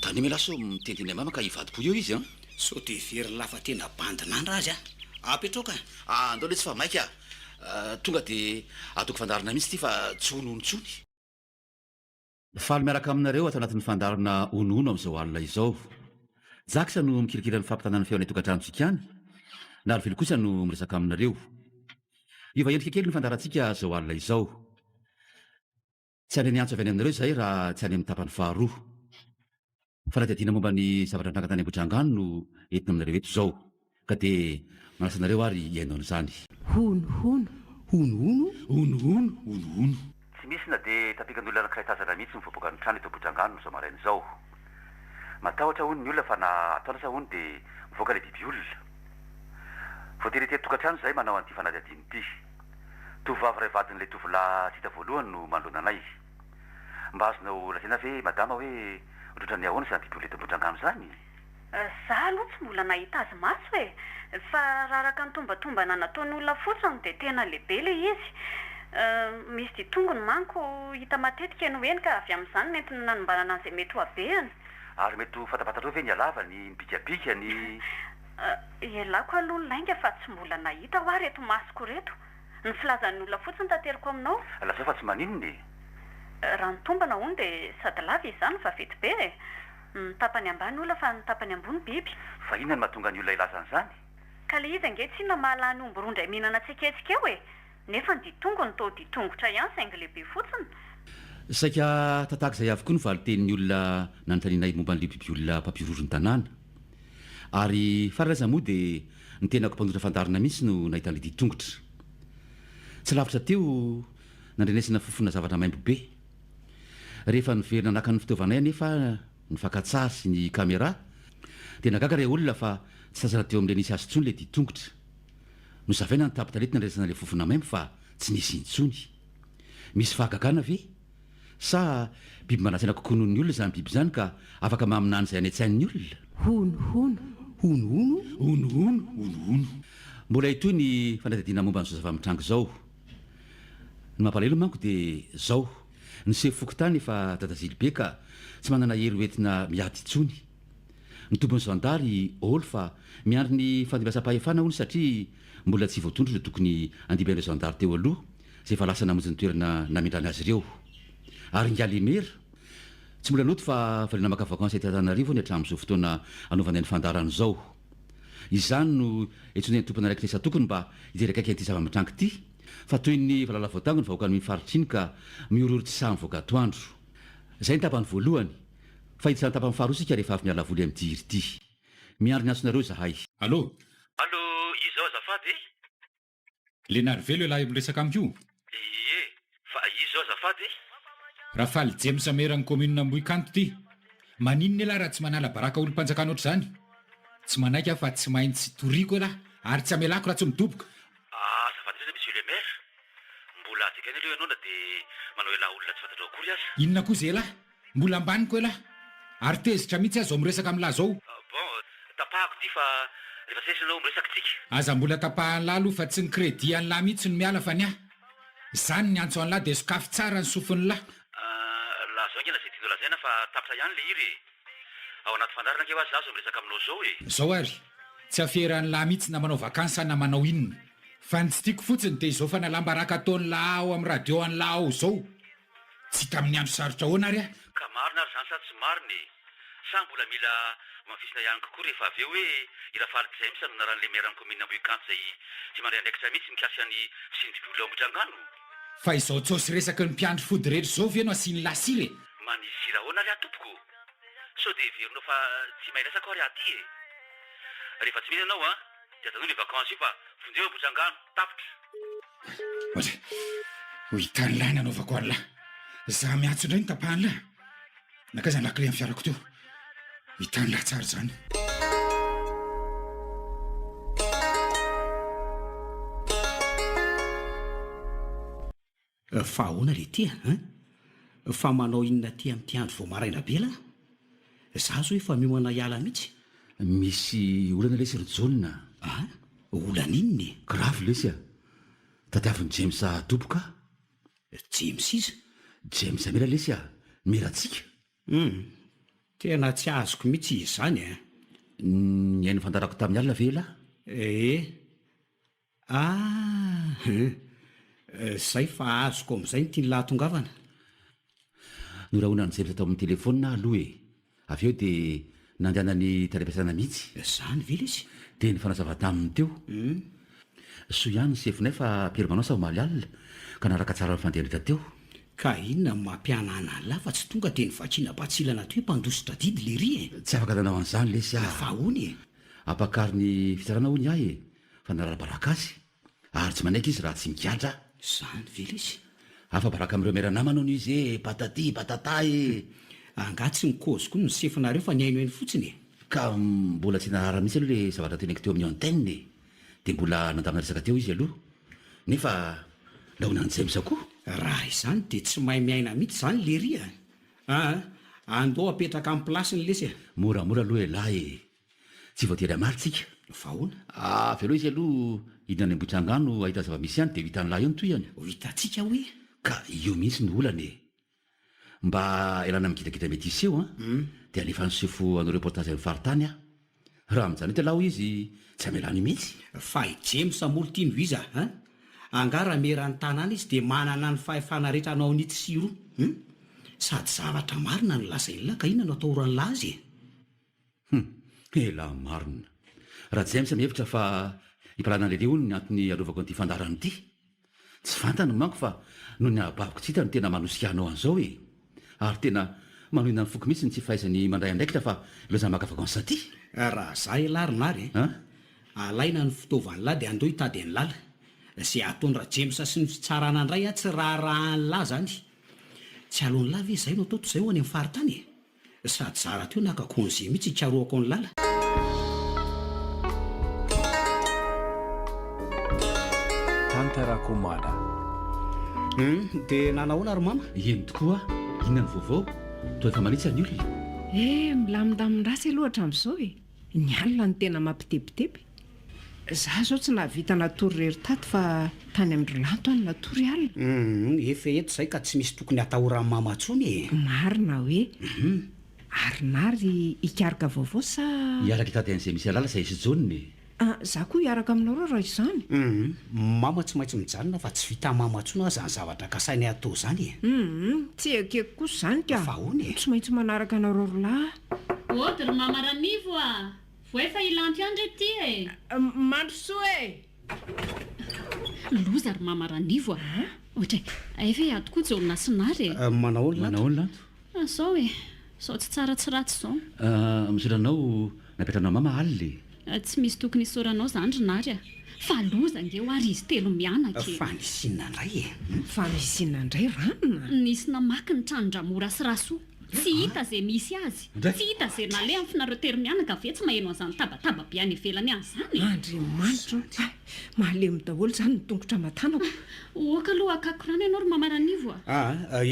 tany melaso mitendiny mamaka ivadiko eo izy a so de very lafa tena bandinandra azy a apetroka andao le tsy fa maika tonga dia ataoko fandarina mihitsy ty fa tsy ononontsony faly miaraka aminareo ato anatin'ny fandarana onono amin'izao alina izao jaksa no mikirikira ny fampitanana feona itokantranotsika any na arovelo kosa no miresaka aminareo io vaendrika kely ny fandarantsika zao alina izao tsy any any antso avy any aminareo zay raha tsy any amin'ny tapany faharoa fanadihadiana momba ny zavatra ndrangana tany ambotrangano no entina aminareo eto zao ka dia manasanareo ary iainao n'izany honohono onono onono tsy misy na dia tapikan'olona anankiray tazana mihitsy mivoaboaka ny trano eto ambotrangano zao maraina izao matahotra hony ny olona fa na ataona sa hony dia mivoaka le biby olona voatery ety tokantrano zay manao an'ity fanadihadiany ity tovovavy ray vadin'ilay tovolahy tsy hita voalohany no manoloana anay mba azonao lazaina ve madama hoe ohatrany ahoana zany biby olona eto ambotrangano zany za aloha tsy mbola nahita azy maso e fa raha araka ny tombatombana nataon'olona fotsiny dia tena lehibe le izy misy ditongony manko hita matetika eny hoeny ka avy amin'izany nentina nanombanana an'izay mety ho abeany ary mety ho fatapatareo ve ny alavany ny bikabikany elako aloha ny lainga fa tsy mbola nahita ho ary eto masoko reto ny filazan'ny olona fotsiny tanteriko aminao lazao fa tsy maninony raha ny tombana hony dia sady lava izany fa vety be e ny tapany ambany olona fa ny tapany ambony biby fa inona ny mahatonga ny olona ilazan'izany ka le izy ange tsyna mahalany omborondray mihinana tsiketsika eo e nefa ny ditongony to ditongotra ihany saingy lehibe fotsiny saika tataka izay avokoa ny valitenin'ny olona nanontanianay momba n'le biby olona mpampivorony tanàna ary faralaza moa dia ny tenako mpanotra fandarina mihitsy no nahitan'le ditongotra tsy lavitra teo nandrenesina fofona zavatra maimbo be rehefa niverina naka ny fitaovanay anefa ny fakatsary sy ny kamera dia nagaka ray olona fa tsy sasana teo amin'le nisy azy ntsony le ditongotra nozavaina ny tapitalety nandresana le fofona maimbo fa tsy nisy intsony misy fahagagana ve sa biby manatsina kokoa noho ny olona zany biby zany ka afaka maminany izay any an-tsain'ny olona honohono mbola itoy ny fanadihadiana momba n'izao zava-mitrango zao ny mampalahelo manko dia zao ny sefoko tany efa dadazily be ka tsy manana hery hoentina miady intsony ny tombony zandary olo fa miandry ny fandimbiasam-pahefana hony satria mbola tsy voatondro no tokony andiben'ireo zandary teo aloha zay fa lasa namonjy ny toerana namindrany azy ireo ary ngalemera tsy mbola loto fa valina maka vakansy ety Antananarivo ny hatramin'izao fotoana anaovanay ny fandarana izao izany no etsony ny tompony araiky tesa tokony mba hijerykaiky an'ity zava-mitrango ity fa toy ny valala voatango ny vahoaka ny mifarotriny ka miororotsy samy voaka atoandro zay ny tapany voalohany fa hiditsany tapany faharoa sika rehefa avy miala voly amin'ity hiry ity miandro ny antsonareo zahay allo izao azafady le narivelo lahy miresaka amiko ie fa izao azafady raha faly James Meran'ny commune Ambohikanto ty maninona elahy raha tsy manala baraka olo-mpanjakana oatra zany tsy manaiky aho fa tsy maintsy toriko elahy ary tsy amelako raha tsy midoboka azafady ndrindra monsieur le maire mbola azakany aloha ianao na dia manao elahy olona tsy fantatrao akory aza inona koa zay elahy mbola ambaniko elahy ary tezitra mihitsy aho zao miresaka amin'ny lahy zao bon tapahako ty fa rehefa sesinao miresaka tsika aza mbola tapahany lahy aloha fa tsy ny kredi any lahy mihitsy no miala fa ny ahy zany ny antso any lahy dia sokafy tsara ny sofiny lahy lazao angena zay tianao lazaina fa tapitra ihany le iry ao anaty fandarana ange ho azy zaho zao miresaka aminao zao e zao ary tsy aferany lahy mihitsy na manao vakansa na manao inona fa ny tsy tiako fotsiny dia izao fa nalamba raka ataony lahy ao amin'ny radio any lahy ao zao tsy tamin'ny andro sarotra hoana ary a ka marina ary zany sady tsy mariny sa mbola mila mafisina ihany kokoa rehefa avy eo hoe irafaly james no naran'le mairany komina amboikanto zay mandray andraikitra mihitsy mikasika ny sindrivolo ambodrangano fa izao tsosy resaky ny mpiandro fody rehetra zao ve no asiany lasire manisy ira hoana ary atompoko so de verino fa tsy mahiresako ary aty e rehefa tsy mihina ianao a de atanoa ny vacance io fa vonjeo ambodrangano tapitra oatra ho hitany lahy nanaovako anylahy za miatso indray ny tapahany lahy naka zany lakile amin'ny fiarako teo hitany lahy tsara zany fa ahoana le tia fa manao inona ty amin'ty andro vao maraina be la za zo efa mioana hiala mihitsy misy olana lesy ry jauna olana inony gravy lesy a tadiavin'ny james topoka james iza james mela lesy a meratsika tena tsy azoko mihitsy izy zany ny hainy fantarako tamin'ny alina ve la zay fa azoko amin'izay ny tia ny lahatongavana norahonany james atao amin'ny telefona aloha e avy eo dia nandehanany tariam-piasana mihitsy zany ve le izy dia ny fanazava taminy teo so ihany ny sefinay fa piermanao sa omaly alina ka naraka tsara ny fandehanretra teo ka inona mampianana an'lahy fa tsy tonga dia ny vakiana patsilana to hoe mpandositra didy le ry tsy afaka nanao an'izany lesy fa hony apakary ny fitsarana hony ahy e fa narara-baraka azy ary tsy manaiky izy raha tsy mikatra zany ve le izy afa baraka amin'ireo miara-namana no izy e patati patata e angatsy ny kozy koa ny sefinareo fa ny haino hainy fotsiny ka mbola tsy naharara mihitsy aloha le zavatra teneko teo amin'ny antenne dia mbola nandamina resaka teo izy aloha nefa laonany james koa raha izany dia tsy mahay miaina mihitsy zany le ry andao apetraka amin'ny plasiny lesy moramora aloha e lahy e tsy voatery amaritsika fa hoana avy aloha izy aloha hidina any ambohitrangano ahita zava-misy ihany dia ho hitan'ny lahy eo ny toy ihany ho hitantsika hoe ka io mihitsy ny olana e mba elana mikidakida mety iseo dia alefa ny sefo anao reportage amin'ny faritany raha amin'izany hoe talao izy tsy amelany mihitsy fa i james amolo tia no iza angara merany tanàna izy dia manana ny fahefana rehetra anao nity siro sady zavatra marina no lazain'la ka inona no ataorany la azy ela marina raha james mihevitra fa hipalana lehibe ony ny antony alovako an'ity fandarany ity tsy fantany manko fa no ny abaviko tsy hita ny tena manosikanao an'izao e ary tena manohina ny foky mihitsy ny tsy fahaizany mandray andraikitra fa loza maka vakansa ty raha za elarinary alaina ny fitaovany lahy dia andeo hitady any lala zay ataony james sy ny fitsarana indray tsy raharaha ny lahy zany tsy alohan'ny lahy ve zay no ataoto zay ho any amin'ny faritany sady zara teo naka konze mihitsy hikaroako ny lala Tantarakomana dia nanahoana ary mama eny tokoa inona ny vaovao toa efa manitsy ny olona milamindamindrasy aloha hatramin'izao e ny alina ny tena mampitepitepy za zao tsy nahavita natory rery tato fa tany amin'ndrolanto any natory alina efa eto zay ka tsy misy tokony atahoran'ny mama ntsony marina hoe arinary hikaroka vaovao sa hiaraka hitady an'izay misy alala zay isy jaune za koa hiaraka aminao reo raha izany mama tsy maintsy mijanona fa tsy vita mama ntsony zany zavatra kasainy atao zany tsy ekeko kosa zany ka fa hony tsy maintsy manaraka anareo rolahy odry mamaranivo vo efa ilanto ihany re ty e mandrosoa e loza ry mamaranivo ohatra efa ady koa jaolona sinary manaolona sao e sao tsy tsara tsy ratsy zao misoranao napetranao mama alile tsy misy tokony isoranao zany rinary fa loza ngeo ary izy telo mianaka fanisinina indray fanisinina indray ranona nisy namaky ny tranondramora sy rasoa tsy hita zay misy azy tsy hita zay nale amin'ny finareo tery mianaka ave tsy maheno an'izany tabataba be any ivelany any zany andriamanitra mahalemy daholo zany ny tongotra matanako oka aloha akakorany ianao ry mamaranivo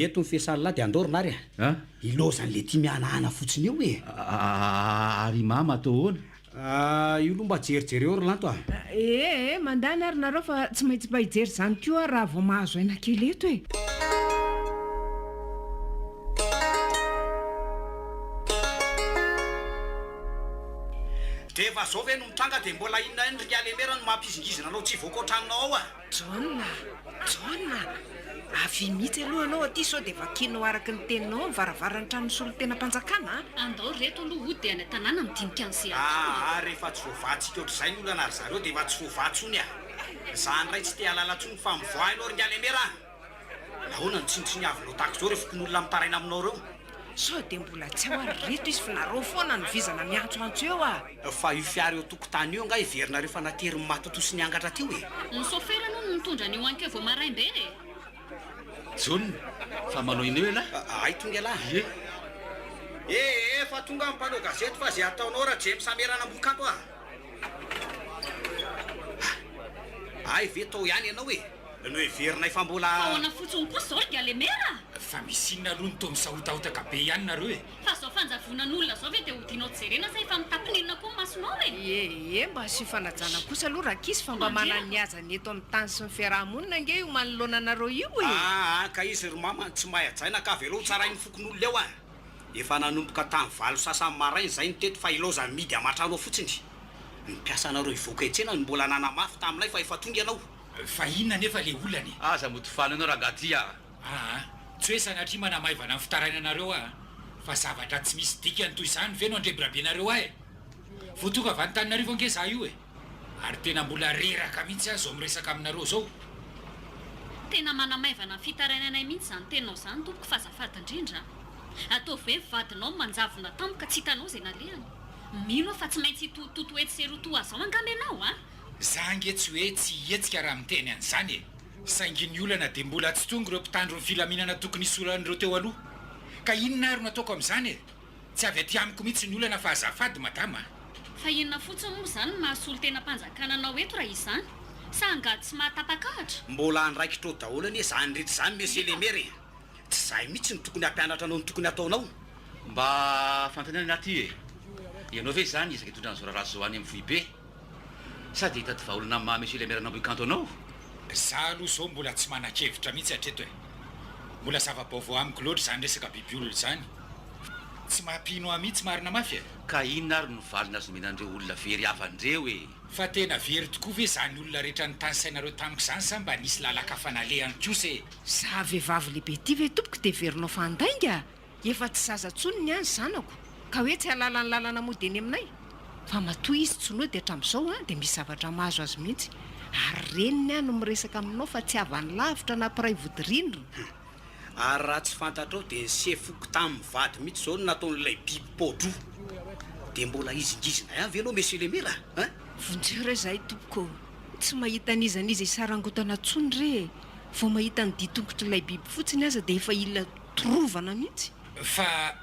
eto ny fiasan'lahy dia andorynary ilozan'le tia mianahana fotsiny eo e ary mama atao hoana io loha mba jerijery eo rylanto mandany ary nareo fa tsy maintsy mba hijery zany koa raha vao mahazo aina kely eto e dia efa zao ve no mitranga dia mbola inona iny ry alemera no mampizingizina anao tsy voaka oatranonao ao jona Avy mihitsy aloha anao aty sao dia vakianao araka ny teninao mivaravarana trano solo tena mpanjakana. Andao reto aloha ody any tanàna midinika an'izay rehefa tsy voavatsika ohatr'izay ny olana ry zareo dia efa tsy voavatsony a. Zany ray tsy te halala ntsony fa mivoa ianao ringaly amera. Nahoana ny tsinitsiny avinao tahaka izao rehefa kon'olona mitaraina aminao reo. Sao dia mbola tsy ao ary reto izy fa nareo foana ny vizana miantsoantso eo a. Fa io fiara eo tokotany io nga iverina rehefa nateriny matotosi ny angatra teo e. ny sofera aloha no mitondra ny hoanikeo vao maraimbe John, fa manao ina eo ela? Ay tonga lahy. Fa tonga amin'ny mpanao gazety fa zay ataonao raha James Samerana Ambohikanto a. Ay ve tao ihany ianao e. No heverina efa mbola ahoana fotsiny koa zao ringaly mera. Fa misy inona aloha ny tao misahotaotaka be ihany nareo e. Fa zao fanjavonan'olona zao ve dia hodianao jerena sa efa mitapin'inona koa masonao e. Mba sy fanajana kosa aloha rakisy fa mba manany azany eto amin'ny tany sy ny fiarahamonina nge io manoloana anareo io e. Ka izy ry mama tsy mahay ajaina ka velao tsarainy fokon'olona eo a. Efa nanomboka tamin'ny valo sasany marainy zay ny teto fa ilaoza midy amatrano fotsiny. Ny mpiasa anareo ivoaka etsena ny mbola nanamafy taminay fa efa tonga ianao. Fa inona nefa le olany? Aza moty faly anao ragaty a. Tsy hoe sanatria manamaivana ny fitaraina anareo fa zavatra tsy misy dikany toy izany ve no andrebirabenareo voatoka vanontaninareo ange za io e. Ary tena mbola reraka mihitsy aho zao miresaka aminareo zao. Tena manamaivana ny fitarainanay mihitsy zany tenao zany tompoko fa azafady indrindra. Atao ve vadinao manjavona tampoka tsy hitanao zay nalehany. Mino fa tsy maintsy toto etsy sy roto azao angamba ianao Za nge tsy hoe tsy hetsika raha miteny an'izany e. Saingy ny olana dia mbola tsy tonga ireo mpitandro ny filaminana tokony isoran'ireo teo aloha. Ka inona ary no ataoko amin'izany e? Tsy avy aty amiko mihitsy ny olana fa azafady madama. Fa inona fotsiny moa zany mahasolo tena mpanjakana anao eto raha izany? Sa angady tsy mahatapakahatra? Mbola andraikitro daholo anie zany rehetra zany Monsieur le maire. Tsy zay mihitsy ny tokony hampianatra anao ny tokony ataonao. Mba fantanana aty e. Ianao ve zany isaka hitondra an'izao raha zao any amin'ny vohibe? Sady hitady vahaolana amin'ny Monsieur le maire Ambohikanto anao? Za aloha zao mbola tsy manan-kevitra mihitsy hatreto e. Mbola zava-baovao amiko loatra zany resaka bibiolona zany. Tsy mampino ahy mihitsy marina mafy e. Ka inona ary no valina azo menandreo olona very avandreo e. Fa tena very tokoa ve zany olona rehetra ny tany sainareo tamiko zany sa mba nisy lalaka fanalehany kosa e. Za vehivavy lehibe ty ve tompoko dia verinao fandainga. Efa tsy zaza tsony ny any zanako ka hoe tsy halala ny lalana mody eny aminay. Fa matoa izy tsonoa dia hatramin'izao dia misy zavatra mahazo azy mihitsy. Ary reniny no miresaka aminao fa tsy avany lavitra na piray vodirindrina. Ary raha tsy fantatrao dia sefoko tamin'ny vady mihitsy zao no nataon'ilay biby podro. Dia mbola izingizina ihany ve anao Monsieur le maire Vonjeo re zahay tompoko. Tsy mahita nizaniza sarangotana tsony re. Vao mahita ny ditongotr'ilay biby fotsiny aza dia efa ilona trovana mihitsy. Fa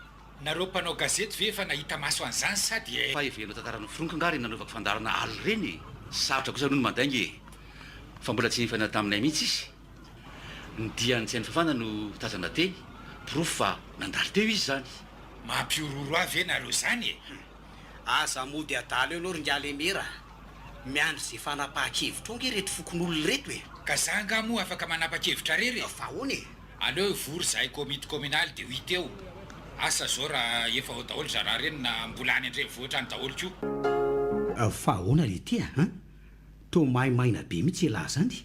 nareo mpanao gazety ve efa nahita maso an'izany sady fa evenao tantarano fronka ngary nanaovako fandarana aly reny sarotra kosa noho ny mandaingy fa mbola tsy nifanana taminay mihitsy izy ny diany tsy hainy fafana no tazana teny profo fa nandalo teo izy zany. Mampiororo avy e nareo zany e. Aza mody adala eo anao ringaly mera miandry zay fanapahakevitra onge reto fokon'olona reto e. Ka za nga moa afaka manapa-kevitra rery fa hoana e. Aleo vory zahay komity kominaly dia ho hita eo. Asa zao raha efa ho daholo za raha reny na mbola any andrenivohitra ny daholo koa. Fa ahoana le ty to maimaina be mihitsy elahy zany.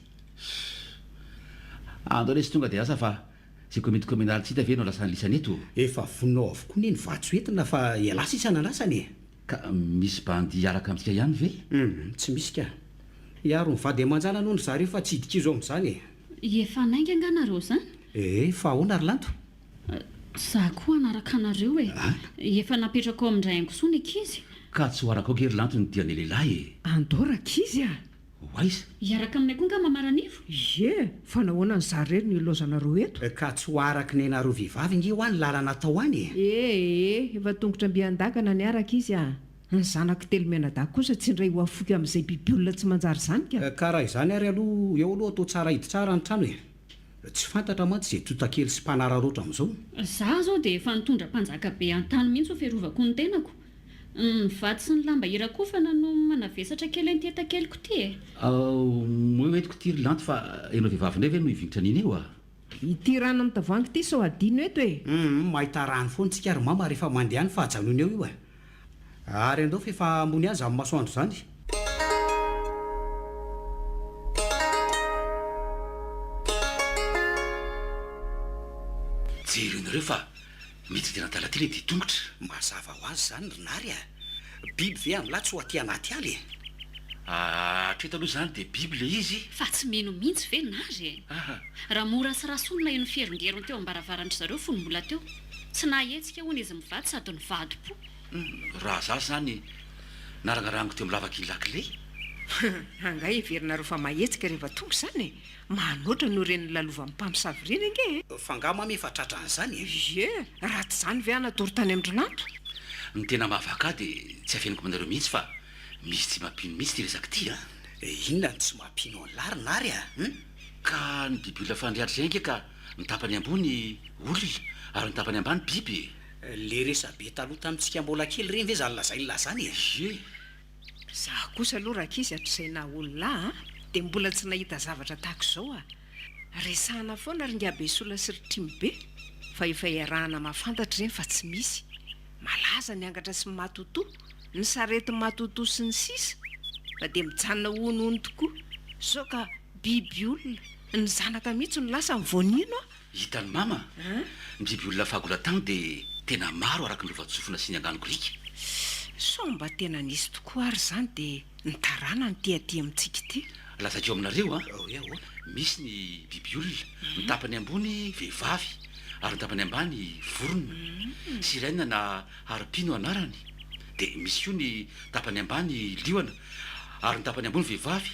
Andao lesy tonga dia asa fa sy komity kominaly tsy hita ve no lasany lisany eto. Efa vonao avokoa ny vatso entina fa ialasa isana lasany e. Ka misy bandy araka amintsika ihany ve? Tsy misy ka. Iaro mivady aman-jana noho ny zareo fa tsy hidika izo amin'izany e. Efa nainga anganareo zany? Fa ahoana ary lanto? Za koa anaraka anareo e. Efa napetraka ao amindray haingosoa ny ankizy. Ka tsy ho araka ao kery lanto ny diany lehilahy e. Andoraka izy Waiza? Iaraka aminay koa nga mamaranivo. Fa nahoana ny zarery ny ilozanareo eto. Ka tsy ho araka ny anareo vehivavy nge ho any lalana atao any e. Efa tongotra mbiandakana ny araka izy ny zanako telo menadaka kosa tsy indray ho afoky amin'izay bibiolona tsy manjary zany ka. Ka raha izany ary aloha eo aloha atao tsara hidi tsara ny trano e. Tsy fantatra mantsy izay totakely sy mpanararoatra amin'izao. Za zao dia efa nitondra mpanjaka be an-tany mihitsy ho fiarovako ny tenako. Ny vaty sy ny lamba irakofana no manavesatra kely antieta-kelyko ty e. Moa hoentiko tiry lanto fa enao vehivavy ve no hivingotra an'iny eo Ity rano amin'ny tavoahangy ity sao adino eto e. Mahita rano foana tsika ary mama rehefa mandeha any fa hajanona eo io e. Ary andao fa efa ambony azy amin'ny masoandro zany. jery nareo fa mety tena talately ditongotra. mazava ho azy zany rinary a biby ve am'latsy ho aty anaty aly e Hatreto aloha zany dia biby le izy. fa tsy mino mihitsy ve nary e raha mora sy rasonona eno fierongerony teo ambaravarandry zareo fonombola teo tsy nahetsika hoana izy mivady sady nivady-po Raha zasy zany naragnarango teo milavaka ilakile. anga iverinareo fa mahetsika rehefa tonga zany e manoatra no reny lalova mpamosavy reny ange fa nga mamy efa tratran'izany e raha tsy zany ve anatory tany amindronato Ny tena mahavaka dia tsy afeniko manareo mihitsy fa misy tsy mampino mihitsy ty resaka ty a. inona ny tsy mampino an'la rinary a Ka ny biby olona fandriatra zay nge ka ny tapany ambony olona ary ny tapany ambany biby. le resabe taloha tamintsika mbola kely reny ve zany lazay la zany e Ye za kosa aloha rakizy hatr'izay na olona dia mbola tsy nahita zavatra tahaka izao a resahana foana ringabe sola sy ritrimy be fa efa iarahana mahafantatra ireny fa tsy misy malaza ny angatra sy matoto ny sarety matoto sy ny sisa fa dia mijanona honohony tokoa sao ka biby olona ny zanaka mihitsy no lasa mivonino a hitany mama ny biby olona fagola tany dia tena maro araka ny lovatsofina sy ny angano grika. so mba tena nisy tokoa ary zany dia nitarana ny tiaty amintsika ty Lazakeo aminareo a misy ny biby olona ny tapany ambony vehivavy ary ny tapany ambany vorona sirena na haripino anarany dia misy io ny tapany ambany liona ary ny tapany ambony vehivavy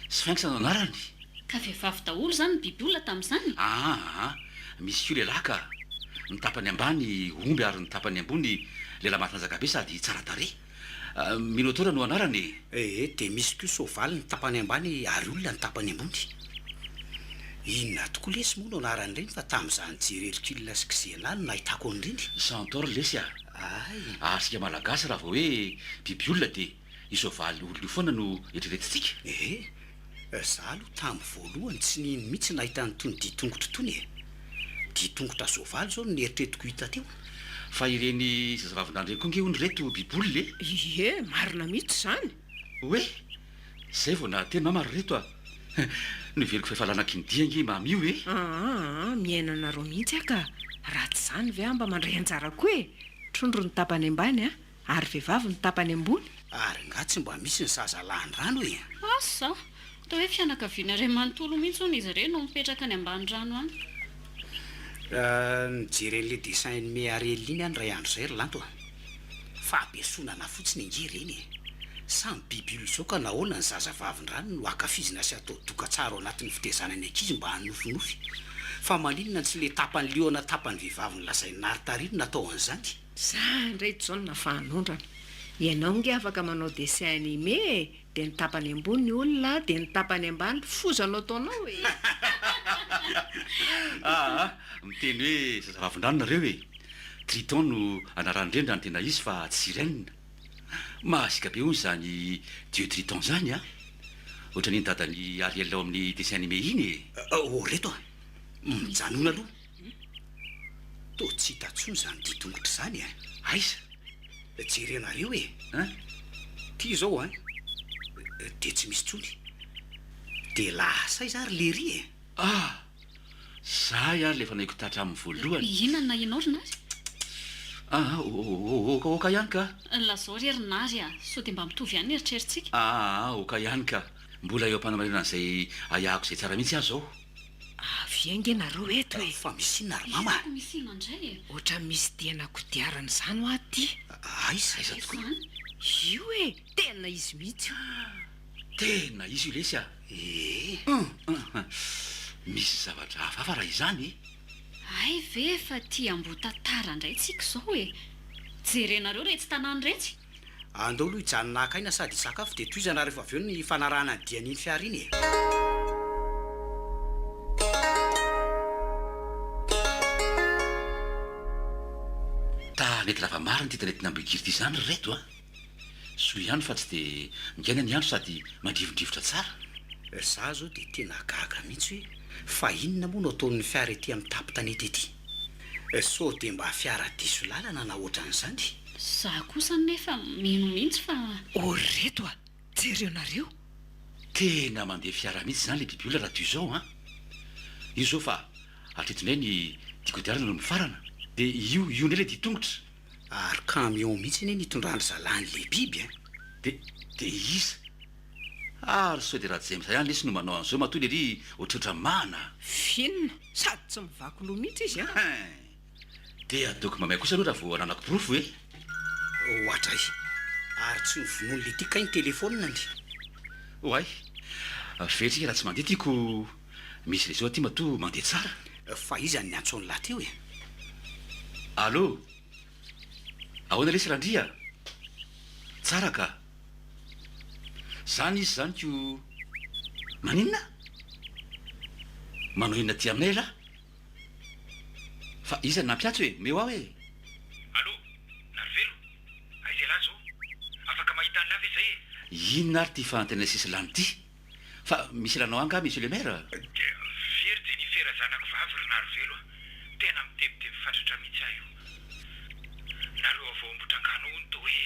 sphinx no anarany. ka vehivavy daholo zany ny biby olona tamin'izany misy io lehilahy ka ny tapany ambany omby ary ny tapany ambony lehilahy matanjaka be sady tsara tare minotora no anarany dia misy ko soavaly ny tapany ambany ary olona ny tapany ambony inona tokoa lesy moa no anaran'ireny fa tamin'izany jererikilona sy kizena no nahitako an'ireny centaure lesy asika malagasy raha vao hoe biby olona dia isoavaly olona io foana no eritreretintsika. za aloha tamin'ny voalohany tsy nino mihitsy nahita nytony ditongotra tony e ditongotra soavaly zao no nieritretiko hita teo fa ireny zazavavindrano reny koa nge ho ny reto biby olona ie marina mihitsy zany hoe zay vao nateny mama ry reto a no iveliko fahefalana kindia nge mamy io e miainanareo mihitsy aka raha tsy zany ve mba mandray anjara koa e trondro ny tapany ambany a ary vehivavy ny tapany ambony ary nga tsy mba misy ny zazalahany rano e asa tao hoe fianakaviana ray manontolo mihitsy hono izy ireny no mipetraka any ambany rano any nijeren'le dessin animé areliny any ray andro zay ry lanto a fa ampiasonana fotsiny inge reny e samy biby olo zao ka nahoana ny zazavavin-drano no akafizina sy atao doka tsara ao anatin'ny fitezanany ankizy mba hanofinofy fa maninona tsy le tapany liona tapany vehivavy ny lazay narytarino natao an'izany za indray tsaona fahanondrana ianao nge afaka manao dessin animé dia ny tapany ambony ny olona dia ny tapany ambany fozanao taonao e miteny hoe zazavavin-drano nareo e triton no anaran'ireny raha ny tena izy fa tsy sirène mahasika be hoy zany dieu triton zany a ohatra ny dadany Ariel ao amin'ny dessin animé iny e reto a mijanona aloha to tsy hitatsony zany ditongotra zany a aiza jerenareo e ty zao a dia tsy misy tsony dia lahasay za ry lery e zay ary lefa naiko tatra amin'ny voalohany inona na ianao rinary oka ihany ka lazao ry rinary a so dia mba mitovy ihany eritreritsika oka ihany ka mbola eo ampanamarena an'izay ayahako izay tsara mihitsy aho zao avy ange nareo eto e fa misy inona ry mama misy ina indray e ohatra misy tena kodiarana izany ho aty aiza tokoa io e tena izy mihitsy tena izy io lesy a misy zavatra hafahafa raha izany ay ve fa ty ambotantara indray tsika izao e jerenareo retsy tanàny retsy andao aloha hijanona akaina sady sakafo dia toizana rehefa avy eo ny fanarahana ny dian'iny fiariny e tanety lava mariny ty tanety namboikiry ty zany reto a soa ihany fa tsy dia mingaina ny andro sady mandrivondrivotra tsara za zao dia tena gaga mihitsy hoe fa inona moa no ataon'ny fiara ety amin'ny tapy tanety ety so dia mba fiara diso lalana na ohatran'izany za kosa nefa mino mihitsy fa reto a jereonareo tena mandeha fiara mihitsy zany le biby olona raha toy izao a io zao fa atretinay ny diakodiarana no mifarana dia io ndray le ditongotra ary camion mihitsy iny nitondrany zalany le biby dia iza ary sao dia raha tsy zay mizay ihany lesy no manao an'izao matoy lery ohatrotra mana finona sady tsy mivako loha mihitsy izy a dia ataoko mamay kosa aloha raha vao ananako pirofo e ohatray ary tsy nivonoany le tika ny telefonina ny oay vetrika raha tsy mandeha tiako misy le zao aty mato mandeha tsara fa izany ny antsony laha teo e allo ahoana lesy randria tsara ka zany izy zany ko maninona manao inona ty aminay lahy fa izany nampiatso hoe meo aho e allo narvelo aiza lahy zao afaka mahita ny lava izay e inona ary ty fantena sisy lany ty fa misy lanao anga misy le maire dia very dia nifera zanako vavy ry narvelo tena mitebiteby fatratra mihitsy aho io nareo avao ambotrangano ony to hoe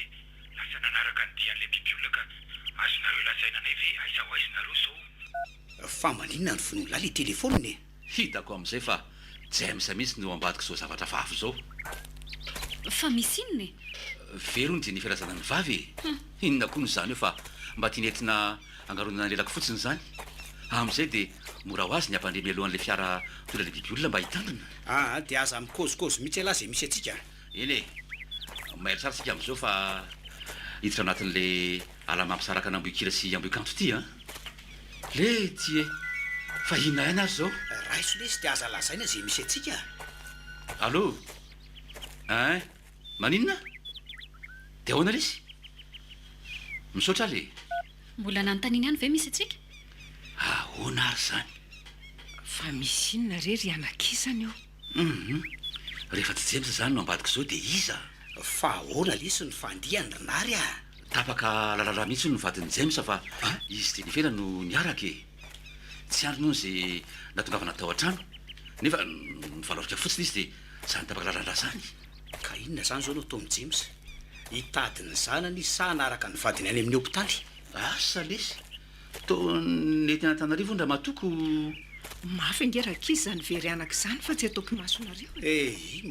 lasa nanaraka ny dian'le bibiolona ka azonareo lasainanay ve aiza ho aizonareo zao fa maninona ny vonono lahy le telefoniny hitako amin'izay fa jamesa mihitsy no ambadiko zao zavatra vavy zao fa misy inona e verony dia niferazana ny vavy e inona koa no zany eo fa mba tianentina angaronana lelako fotsiny zany amin'izay dia mora ho azy ny ampandremy alohan'le fiara tola le bibiolona mba hitandrina dia aza mikôzikôzy mihitsy alahy zay misy atsika eny e mahery tsara tsika amin'izao fa hiditra anatin'le ala mampisaraka anamboikira sy amboikanto ty a le ty e fa inona ihany azy zao raha iso lesy dia aza lazaina zay misy atsika allo ein maninona dia ahoana lesy misaotra le mbola nanontaniana ihany ve misy atsika ahoana ary zany fa misy inona rery anakisany io rehefa tsy jemsa zany no ambadiko zao dia iza fa ahoana lesy ny fandihany rinary a tapaka lalala mihitsy no vadiny jamesa fa izy dia nifena no niaraka e tsy andro noho zay natongavana tao an-trano nefa nivalorika fotsiny izy dia zany tapaka lalala zany ka inona zany zao no atao amin'ny james hitadiny zanany sa naraka ny vadiny any amin'ny hopitaly asa lesy to nety anatanarivo ndra matoko mafy ngeraka izy zany very anaka izany fa tsy ataoko masonareo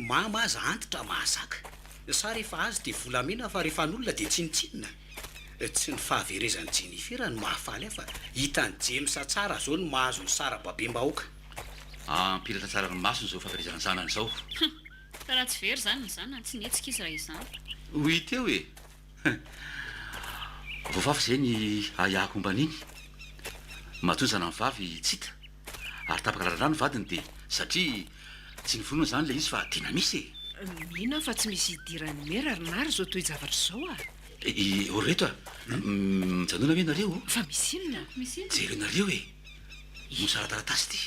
mama aza antitra mahazaka sa rehefa azy dia volamena fa rehefa n'olona dia tsinitsinina tsy ny fahaverezany jenifera no mahafaly ahy fa hitany jemsa tsara zao no mahazo ny sara-babem-bahoaka ampiratra tsara ny masony zao fahaverezany zanany zao raha tsy very zany ny zanany tsy netsika izy raha izany hoy teo e voavavy zay ny ayahako omban'iny matonjana ny vavy tsita ary tapaka lalala ny vadiny dia satria tsy nyvolona zany le izy fa tena misy e mihina fa tsy misy hidirany mera rinary zao toy zavatra zao a oreto a mijanona hoe nareo fa misy inona jerenareo e mosara-taratasy ty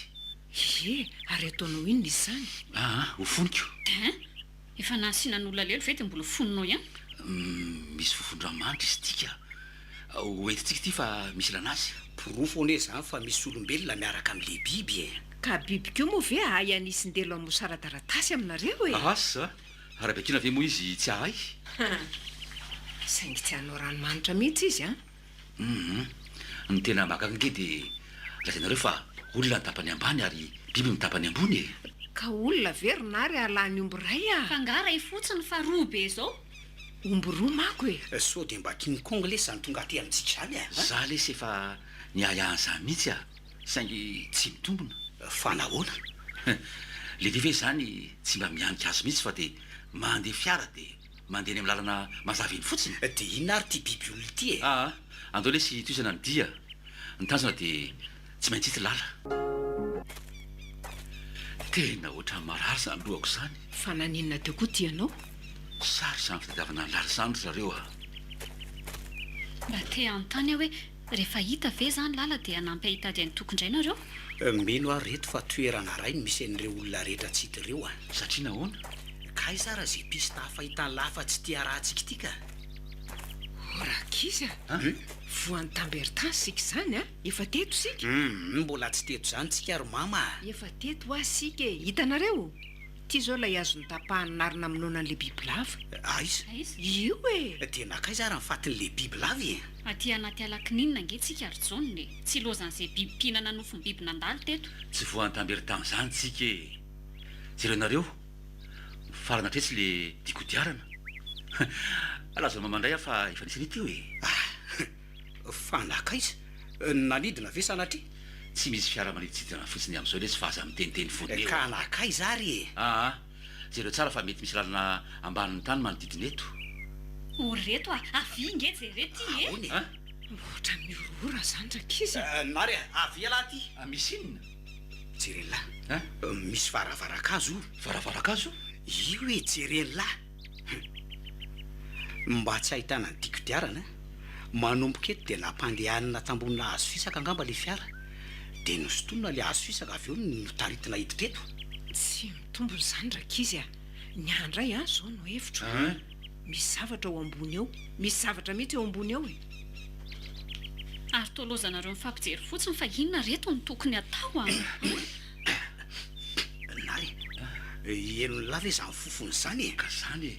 e ary ataonao inona izy zany ho foniko efa nasianan'olona lelo ve dia mbola foninao ihany misy fofondramandry izy tika hoentitsika ty fa misy lanazy pirofo ane zany fa misy olombelona miaraka amin'le biby e ka bibikeo moa ve ahay anisindelo amin'ny mosara-taratasy aminareo e asa arahabakina ve moa izy tsy ahay saingy tsy hanao ranomanitra mihitsy izy a ny tena makange dia lazainareo fa olona ny tapany ambany ary biby mitapany ambony e ka olona verinary alany omby ray a fa nga ray fotsiny fa roa be zao omby roa mako e sao dia mba kinikongo lesy zany tonga aty amintsika zany a za lesy efa niahiahanyzany mihitsy a saingy tsy mitombona fa nahoana le dive zany tsy mba mianika azy mihitsy fa dia mandeha fiara dia mandeha ny amin'ny lalana mazavy iny fotsiny dia inona ary ty biby olona ity e andao lesy toizana ny dia ny tanjona dia tsy maintsy ity lala tena ohatran'ny marary zany lohako zany fa naninona teo koa tianao sary zany fitadiavana ny lala zany zareo a mba te anontany aho hoe rehefa hita ve zany lala dia anampy ahitady any tokondray nareo mino ary reto fa toerana ray no misy an'ireo olona rehetra tsy hita ireo a satria nahoana ka izara zay pista fahitany lafa tsy tia rahantsika ity ka orakiza voan'ny tambertans sika zany a efa teto sika mbola tsy teto zany tsika ary mama efa teto a sika e hitanareo ty zao lay azony tapahany narina aminona an'le bibilava aiza io e dia nakaizara mifatin'le bibilavy e aty anaty alakininona angetsika ary jaonne tsy lozan'izay biby mpihinana nofony biby nandalo teto tsy voan'ny tambertan zany tsika e jerenareo farana tretsy le tikodiarana alaza mamandray aho fa efa nisy nity hoe fanakaiza nanidina ve sanatry tsy misy fiara-maniditsidina fotsiny amin'izao le tsy fahaza miteniteny foany ka nakaiza ary jereo tsara fa mety misy lalana ambanin'ny tany manodidina eto reto avy nge jerety ony ohatra miorora zany rakizy nary avy alahy ty misy inona jerenlahy misy varavaran-kazo varavaran-kazo io hoe jerenlahy mba tsy ahitana ny tikodiarana manomboka eto dia nampandehanina tambonina hazo fisaka angamba le fiara dia nosotonina le hazo fisaka avy eo notaritina hiditra eto tsy mitombony zany rakizy ny andray zao no hevitro misy zavatra ao ambony eo misy zavatra mihitsy eo ambony eo ary tolozanareo mifampijery fotsiny fa inona reto ny tokony atao nary eno ny lava zany fofony zany ka zany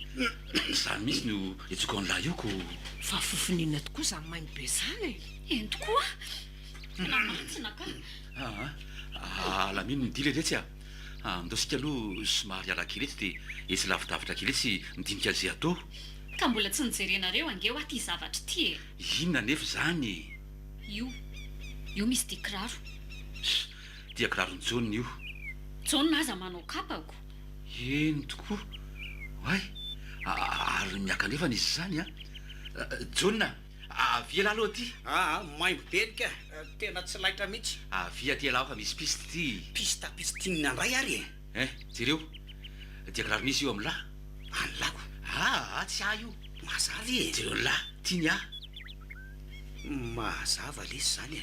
zany misy no etsoko an'lahy io ko fa fofonina tokoa zany mainy be zany eny tokoa namantsina ka alamino nidila retsy ndosika aloha somary alakely etsy dia etsy lavidavitra kely etsy midinika zay atao ka mbola tsy nijerenareo angeo aty zavatra ty inona nefa zany io misy tia kiraro dia kirarony joniny io jonina aza manao kapako eny tokoa ay ary miaka nefa nisy zany jonina avia lahy aloha ty maimbo benika tena tsy laitra mihitsy avia ty alaho fa misy piste ty pistapistinina andray ary jereo dia kiraro nisy io amin'lahy anylako tsy ah io mazavy jereo ny lahy tiany mazava lesy zany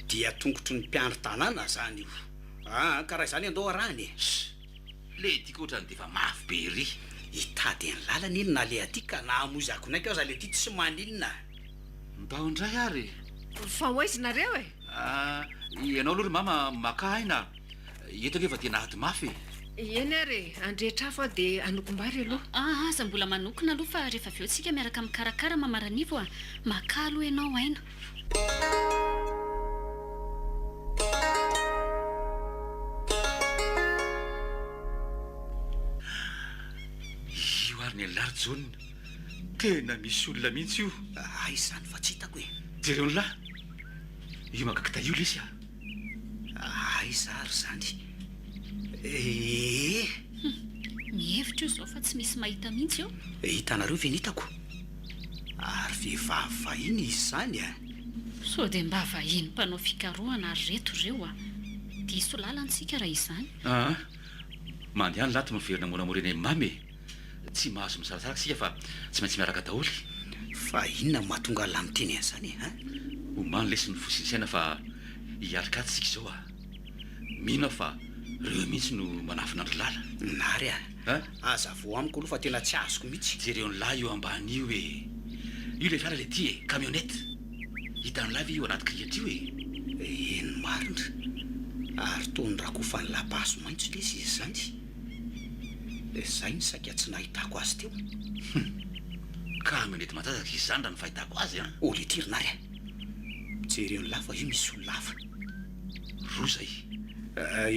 dia tongotry ny mpiandro tanàna zany io karaha zany andao arahany le tiako ohatrany dia efa mafy be ry hitady ny lalana iny na le aty ka nahamoizako naika ao za le ty tsy maninona mbao indray ary fa hoaizinareo ianao aloha ry mama maka aina eto angefa dia nahady mafy eny ary andrehetra afo dia anokombary aloha aza mbola manokona aloha fa rehefa aveo tsika miaraka mikarakara mamaranivo maka aloha ianao aina io ary ny anylary jonina tena misy olona mihitsy io izany fa tsy hitako jereo ny lahy io magakita io lesy aiza ary zany mihevitra io zao fa tsy misy mahita mihitsy eo hitanareo ve nitako ary vehivavy vahiny izy zany so dia mba vahiny mpanao fikarohana ary reto ireo diso lalantsika raha izany mandehany lahy to miverina monamorena mamy tsy mahazo misarasaraka sika fa tsy maintsy miaraka daholy fa inona mahatonga lahy miteny an'izany omany lesy ny fosinisaina fa hialikatsika izao mino fa reo mihitsy no manafinandro lala nary aza vo amiko aloha fa tena tsy azoko mihitsy jereo ny lahy io ambany io io le fiara le ty camionety hitan'ny lavy io anaty kriatra io eny marina ary tony rakofa ny lapaso maintso lesy izy zany zay ny saika tsy nahitako azy teo camionety matanjaka izy zany raha ny fahitako azy oletirinary jereo ny lafa io misy olo lava ro zay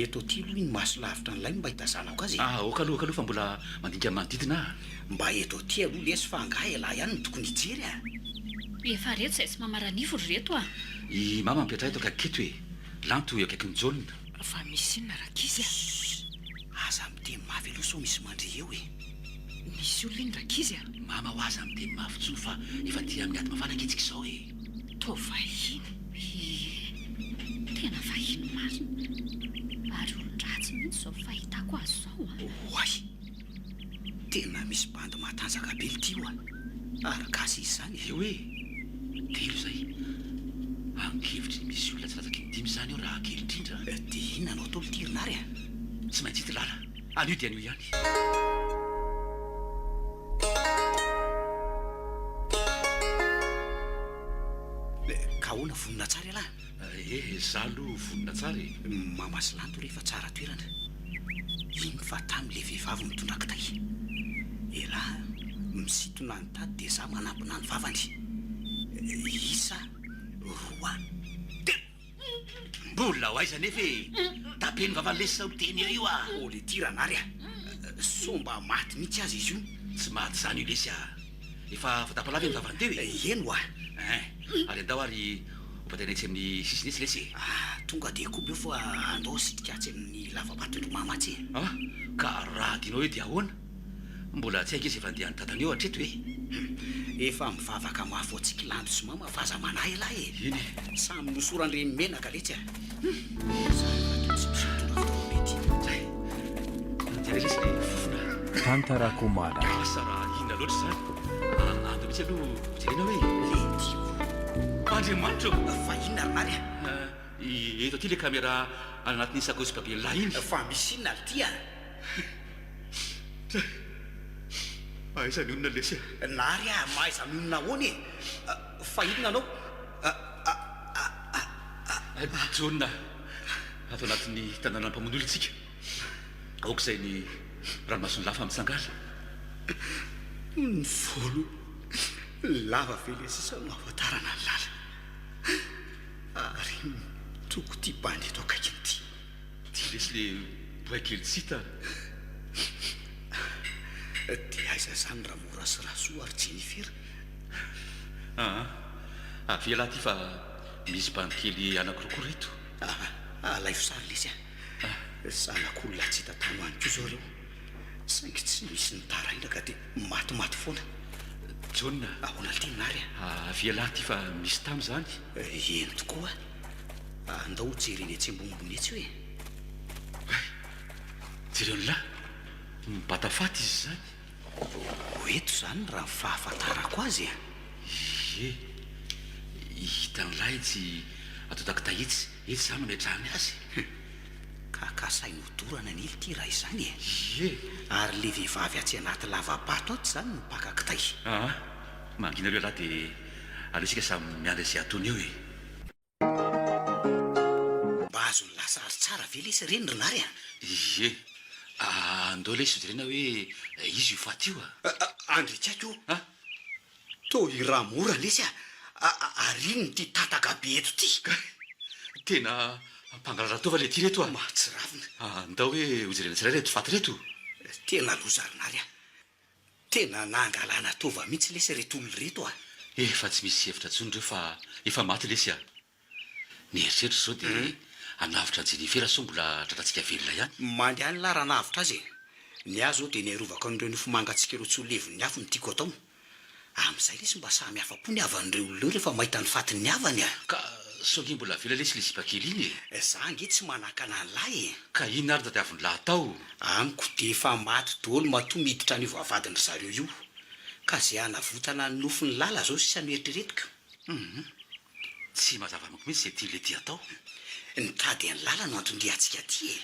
eto ty aloha iny maso lavitra n'ilay mba hitazanako azy oka aloha fa mbola mandinika manodidina mba eto ty aloha lesy fa angah elahy ihany ny tokony hijery efa reto zay tsy mamaranivo ry reto i mama mipetra eto akaketo hoe lanto eo akaiky ny jonina fa misy inona rakizy aza miteny mafy aloha so misy mandre eo misy olo iny rakizy mama ho aza miteny mafy tsony fa efa dia amin'ny ady mafana anketsika izao to vahiny tena vahiny marina ary olon-dratsy mihitsy zao fahitako azy zao oay tena misy bandy matanjaka be litio ary gasy izy zany hoe telo zay ankevitry ny misy olona tsy latsaky ny dimy zany eo raha kely indrindra dia inona anao tolo tirinary tsy maintsy hity lala anio dia anio ihany ka hoana vonona tsara alahy za aloha vonona tsara mamasy lanto rehefa tsara toerana iny fa tam'le vehivavy mitondra kitay elahy misitona ny tady dia za manampina ny vavany isa roa mbola ho aiza nefa tapeny vavanylesa teny io a le tiranary a somba maty mihitsy azy izy io tsy maty zany io lesy a efa fatapalava ny vavany teo eno a ary andao ary hopatenetsy amin'ny sisinetsy lesy tonga de koa eo fa andao sitikatsy amin'ny lavabatondromamatsy ka raha dinao hoe dia ahoana mbola tsy haika izy efa andeha ny tatany eo hatreto hoe efa mivavaka mahafoatsika lando sy mama vaza manahy lahy iny samy nosorandre menaka letsy tantarako mala asa raha inona loatra zany ando mitsy aloha jerena hoe lety andriamanitra fa inona rinary eto aty le caméra anatin'ny sakosy babelahy iny fa misy inona ty a aizany onona lesy nary a mahaiza minona ahoany fa inona anao jona ato anatin'ny tanàna mpamonolo itsika aoka izay ny ranomasony lafa mitsangala ny volo lava velesisa no avatarana ny lala ary toko ty bandy eto akaikiny ty lesy le boakely tsita dia aiza zany raha mora sy raha soa ary jenifera avia lahy ty fa misy bandikely anankirokoro eto laifo sary lesy zanak'olona tsy hita tano any ko zao reo saingy tsy misy nitaraina ka dia matomaty foana jona ahoana ny tenynary avia lahy ty fa misy tamy zany eno tokoa andao jereny etsy ambombony etsy hoe jereny lahy mibatafaty izy zany hoeto zany raha mifahafantarako azy hitany lahy tsy atao takitahitsy etsy zany mametrahany azy kakasai nodorana ny ely ty raha izany ary le vehivavy atsy anaty lavabato aty zany mipakakitay manginareo lahy dia alesika samy miandra izay ataony eo mba azony lasary tsara ve lesy reny rinary andao lesy jerena hoe izy io faty io andritsako to iraha mora lesy ary iny ty tataka be eto ty tena mpangalaratovy le ty reto mahatsiravina andao hoe hojerena tsiray reto faty reto tena lozarinary tena nangalana tova mihitsy lesy reto olo reto efa tsy misy hevitra tsony reo fa efa maty lesy nieritreritra zao dia anavitra ny jenifera so mbola tratratsika velona ihany mandy any lara navitra azy ny azo dia niarovaka an'ireo nifomangatsika ireo tsy ho leviny afo ny tiako atao amin'izay lesy mba samy hafa-po ny avan'ireo oloneo rehefa mahita ny fatiny ny avany ka soki mbola vela lesy le zipakely iny zangy tsy manakana ny lahy ka iny ary tadiaviny lahy tao amiko dia efa maty dolo matoa miditra ny voavadiny zareo io ka zay anavotana ny nofony lala zao sisa noeritriretika tsy mazava amiko mihitsy zay tiale ty atao nitady any lala no antondria atsika ty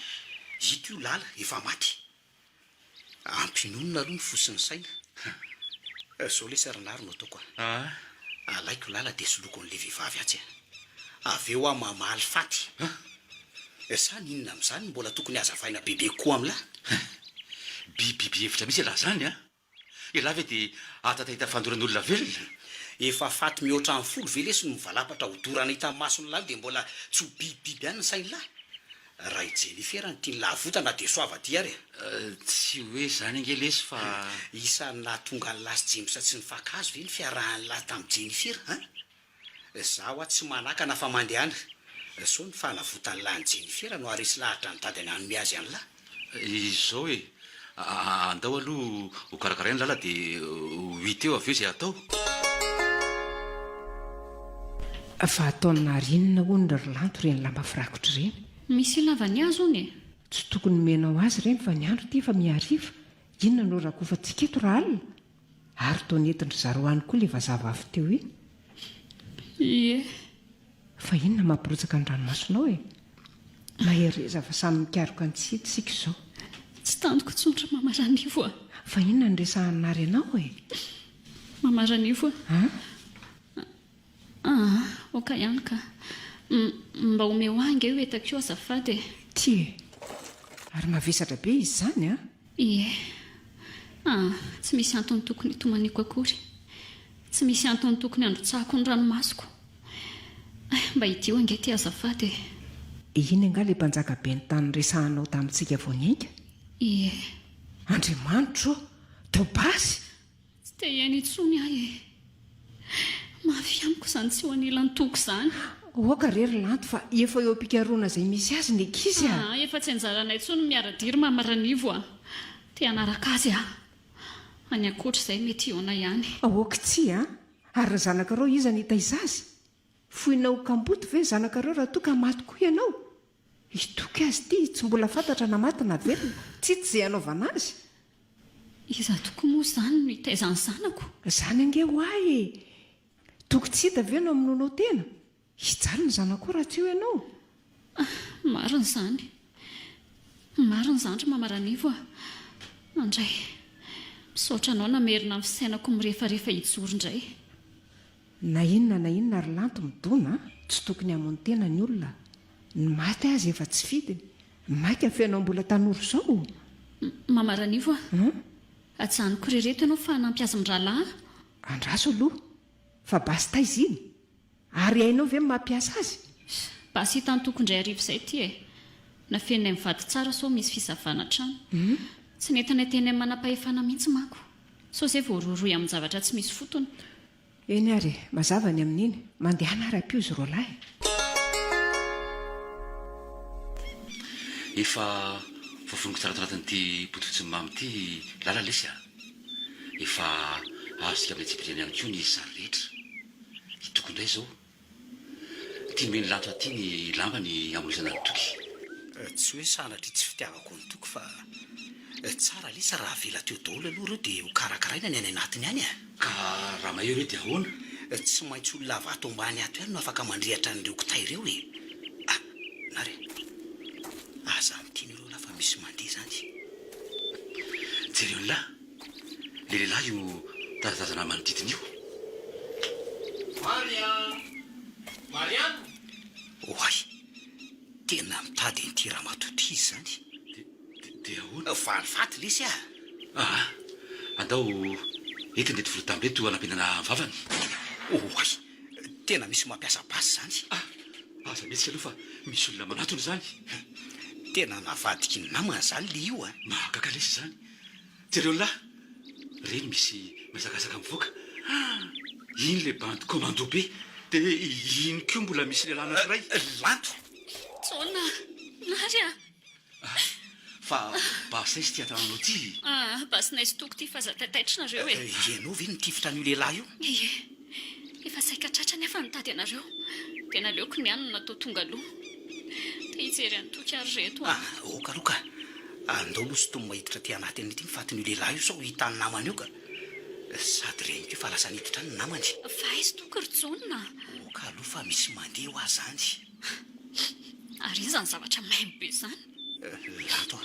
hito io lala efa maty ampinonona aloha ny fosiny saina zao lesy rinary no ataoko alaiko lala dia soloko n'le vehivavy atsy avy eo mamaly faty sany inona amin'izany mbola tokony azavaina bebe koa amin'lahy bibiby hevitra misy lahy zany elahy ve dia atatahita fandoran'olona velona efa faty mihoatra amin'ny folo ve lesy no mivalapatra hodorana hita amin'ny masony lahy dia mbola tsy ho bibibiby ihany ny sainy lahy raha ijenifera ny tiany lahavotana dia soava ty ary tsy hoe zany ange lesy fa isany nahatonga ny lasy jemisa tsy nifakazo ve ny fiarahany lahy tamin'ny jenifera zaho tsy manakana fa mandehana so ny fanavotany lahy ny jenifera no aresy lahatra ny tady any anome azy any lahy izao andao aloha ho karakara ny lala dia huit eo avy eo zay atao fa ataonarinona ho ny rilanto reny lamba firakotra ireny misy lavany azo ony tsy tokony menao azy ireny fa ny andro ty fa miariva inona no rakofantsika eto raha alina ary taonetindry zaroany koa le vazava avy teo iny fa inona mampirotsaka ny ranomasonao mahereza fa samy mikaroka ny tsitsika izao tsy tandoko tsondra mamaranivo fa inona ny resahanary ianao mamaranivo oka ihany ka mba omeo angy eo etako eo azafady ty ary mavesatra be izy zany tsy misy antony tokony tomaniko akory tsy misy antony tokony androtsahako ny ranomasoko mba hidio ange ty azafady iny anga ilay mpanjaka be ny tany resahanao tamintsika voninga ie andriamanitro tobasy tsy te hainy intsony ahy e mafy amiko izany tsy ho anilany toko izany oka rery lanto fa efa eo am-pikaroana izay misy azy ny ankizy efa tsy anjarana intsony miaradiry mamaranivo a te hanaraka azy a any akoatra izay mety eona ihany oka tsy a ary ny zanakareo iza ny hita izazy foinao kamboto ve zanakareo raha toa ka maty koa ianao itoky azy ity tsy mbola fantatra namatina velona tsy tsy izay hanaovana azy iza toko moa izany no hitaizany zanako izany ange ho ahy e toky tsy hita ve no aminonao tena hijaly ny zanako raha tsy eo ianao marina izany marina izany ry mamaranivo a andray misaotra anao namerina amin'ny fisainako mirehefarehefa hijoro indray na inona ry lanto midona tsy tokony hamony tena ny olona ny maty azy efa tsy fidiny maika fianao mbola tanora izao mamaranivo a ajanoko rereto ianao fa nampiazy mindralahy andraso aloha fa basy taizy iny ary hainao ve mampiasa azy basy hitany tokondray arivo izay ty e na fenay mivady tsara sao misy fisavana trano tsy netana teny amin'ny manam-pahefana mihitsy manko sao izay voaroroy amin'ny zavatra tsy misy fotony eny ary mazava ny amin'iny mandehana ara-pio izy roalahy efa voavoniko tsaratsaratan'ity potifotsiny mamy ity lala lesy a efa azosika amin'ny tsipiriany ihany koa ny zary rehetra hitoko indray zao tia meny lanto aty ny lambany amolisana ny toky tsy hoe sanatry tsy fitiavako ny toky fa tsara lesa raha vela teo daholo aloha reo dia ho karakaraina ny any anatiny any a ka raha maheo reo dia ahoana tsy maintsy olona vato ambany ato ihany no afaka mandrehatra n'ireo kitay ireo e nare aza amitiany ireo lafa misy mandeha zany jereo nylahy le lehilahy io tazatazana manodidina io mariano oay tena mitady nyity raha matoty izy zany dia ahoana valifaty lesy andao etindety volotambeto anampinana vavany oay tena misy mampiasa basy zany aza metsika aloha fa misy olona manatony zany tena navadiky ny namana zany le io a mahakaka lesy zany jereo nylahy reny misy mizakazaka mivoaka iny le bande commando be dia iny ko mbola misy lehilahy anankiray lanto tsona nary a fa basy izy ty atrananao ty basy naisy toko ty fa za tataitrynareo e ianao ve nitifitra n'io lehilahy io ie efa saika tratrany afa nitady anareo tena leoko ny any no natao tonga aloha te hijery any toky ary reto okaroka andao aloha sy tomy mahiditra ty anatin'ny ity mifatin'io lehilahy io sao hitany namany io ka sady reniko fa lasa niditra ny namany fa izy toky ry jonina oka aloha fa misy mandeha ho azy zany ary izany zavatra maimbo be zany lato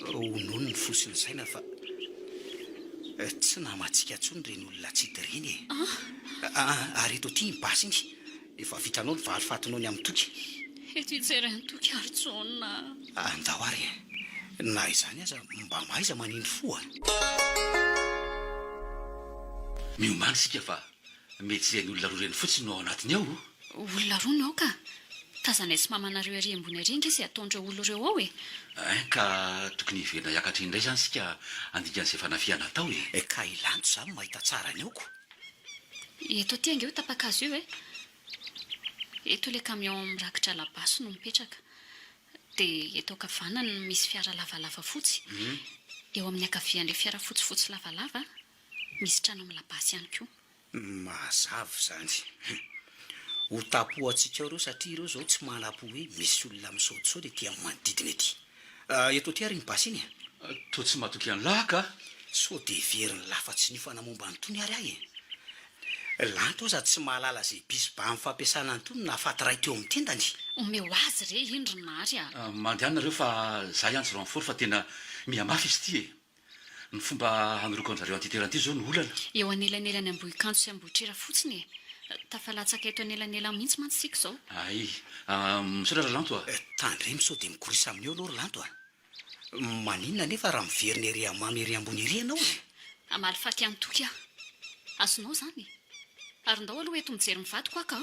honono ny fosiny saina fa tsy namatsika ntsony reny olona tsy hity reny ary eto ty basy iny efa vitanao ny valifatinao ny amin'ny toky eto hijery any toky ary jonina andao ary na izany aza mba maiza manindry foa miomany sika fa mety zay ny olona roa reny fotsiny no ao anatiny ao olona roa ny ao ka tazana sy mamanareo ary ambony arenga izy ataondreo olo reo ao e ka tokony hiverina hiakatra indray zany sika andikan'izay fanafiana atao ka ilanto zany mahita tsara ny aoko eto aty ange ho tapakazo io e eto le camion mirakitra labasy no mipetraka dia eto kavanany misy fiara lavalava fotsy eo amin'ny akavian'le fiara fotsifotsy lavalava misy trano amin'ny labasy ihany koa mazava zany ho tapo antsika reo satria ireo zao tsy mahalapo hoe misy olona misaotisao dia tia manodidina ety eto ty ary ny basy iny to tsy mahatoky ihany lahy ka sao dia veriny lafatsy ny fanamomba ny tony ary ahy lanto aza tsy mahalala zay bisy ba amin'ny fampiasana ny tony nahafaty ray teo amin'ny tendany omeo azy re indrinary mandehanareo fa za ihany sy renfort fa tena mihamafy izy ty ny fomba hanoroko an'zareo antiterany ty zao ny olana eo anelanelany ambohikanto sy ambohitrera fotsiny tafalatsaka eto anelanela mihitsy mantsika zao ay misaotra lanto tandremy sao dia mikorisa amin'eo aloha ry lanto maninona nefa raha miveriny ery amamy ery ambony ery ianao amaly faty any toky azonao zany ary ndao aloha eto mijery mivady koa ka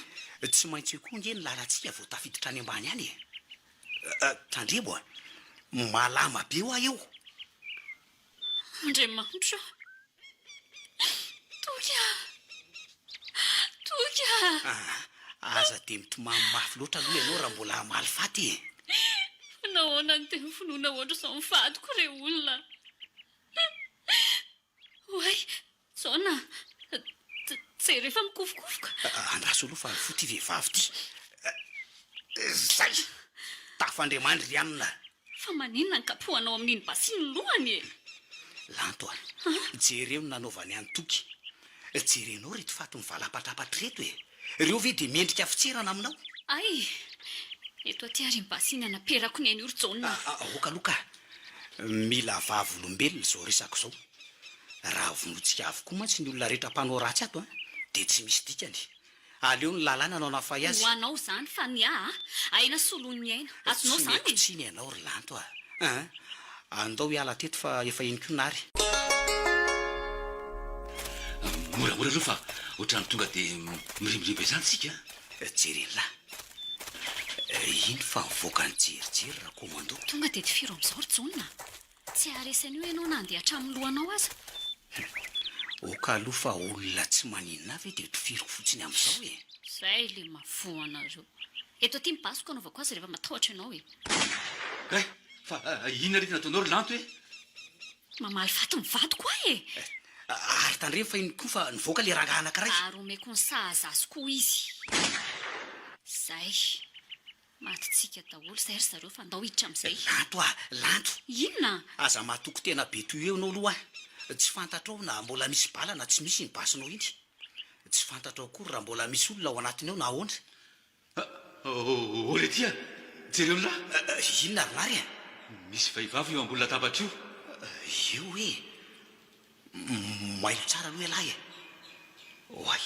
tsy maintsy io koa nge ny lalantsika vao tafiditra any ambany any tandrebo a malama be ho a eo andriamanitra toka aza de mitomamy mafy loatra aloha ianao raha mbola maly faty e nahoana ny tena finoana ohatra zao mifadiko re olona oay zaona tsy rehefa mikofokofoka andraso aloha fa foty vehivavy ty zay tafandriamandry ry anina fa maninona ny kapohanao amin'iny basiny lohany e lanto a jereo no nanaovany any toky jerenao reto faty mivalapatrapatra reto e reo ve de mendrika fitserana aminao ay eto aty ary ny basiny anaperako ny any orjaona oka aloka mila vavolombelona zao resako zao raha vonotsika avokoa mantsy ny olona rehetra mpanao ratsy ato a de tsy misy dikany aleo ny lalàna anao nafay azy ho anao zany fa ny aina solon'ny aina azonao zany tsiny ianao ry lanto a andao hiala teto fa efa eny konary moramora aloha fa ohatrany tonga de mirimiribe zany tsika jerenlahy iny fa mivoaka ny jerijery raha komando tonga de tifiro am'izao ry jona tsy aresan'io ianao na andeha hatramin'ny lohanao aza oka aloha fa olona tsy maninona ve de tifiriko fotsiny am'izao e zay le mavoanareo eto aty mibasoko anaovako azy rehefa matahotra ianao e kay fa inona rety nataonao ry lanto e mamaly faty mivady koa e ary tandreny fa iny koa fa nivoaka le ranga anankiray ary omeko ny sahazazy koa izy zay matitsika daholo zay ry zareo fa andao hiditra am'izay lanto inona aza mahatoko tena be toy eo anao aloha tsy fantatrao na mbola misy bala na tsy misy ny basinao iny tsy fantatrao kory raha mbola misy olona ao anatiny ao na ahoana oretya jereo lahy inona rinary misy vehivavy eo ambony latabatra io io hoe mailo tsara aloha lahy oay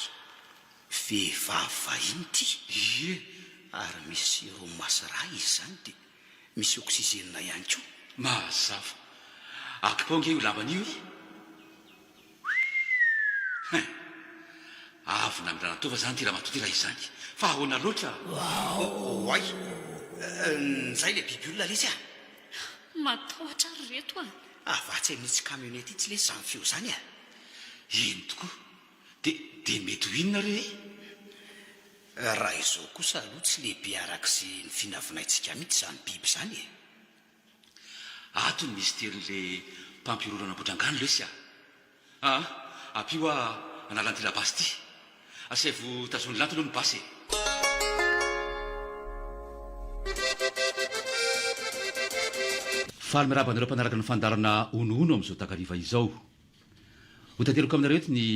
vehivavy vahiny ty ary misy ro masira izy zany de misy oksizenina ihany ko mazava akipao nge io lamban'io avona mirana tova zany ty raha matoty raha izy zany fa ahoana loatra oay nizay le biby olona lesy matahotra ry reto avatsy amin'itsy camionety tsy lesy zany feo zany iny tokoa de mety ho inona re raha izao kosa aloha tsy lehibe arak'izay ny finavinaitsika mihitsy zany biby zany atony misy terin'le mpampirorana ambotrangano lesy apio analan'ty labasy ty asaivo tazony lanto aloha ny basy faly mirabanareo mpanaraka ny fandarana onoono am'izao takariva izao ho tanteriko aminareo ety ny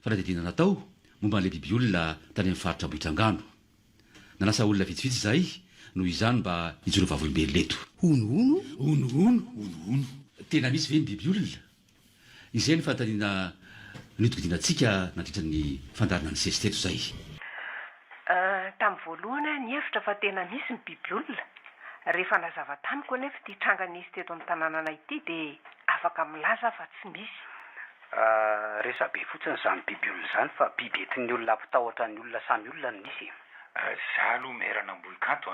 fanadidina natao momba n'le biby olona tany amin'ny faritra ambohitrangano nanasa olona vitsivitsy zay noho izany mba hijoro vavolombelona eto onoono tena misy ve ny biby olona izay ny fantaniana nitokidinatsika nandritra ny fandarana ny sesy teto zay tamin'ny voalohany ny hevitra fa tena misy ny biby olona rehefa nazava tamiko anefa ty tranganisy teto amin'ny tanànana ity dia afaka milaza fa tsy misy resa be fotsiny zany biby olona zany fa biby entin'ny olona ampitahotra ny olona samy olona ny misy za aloha maherana ambohikanto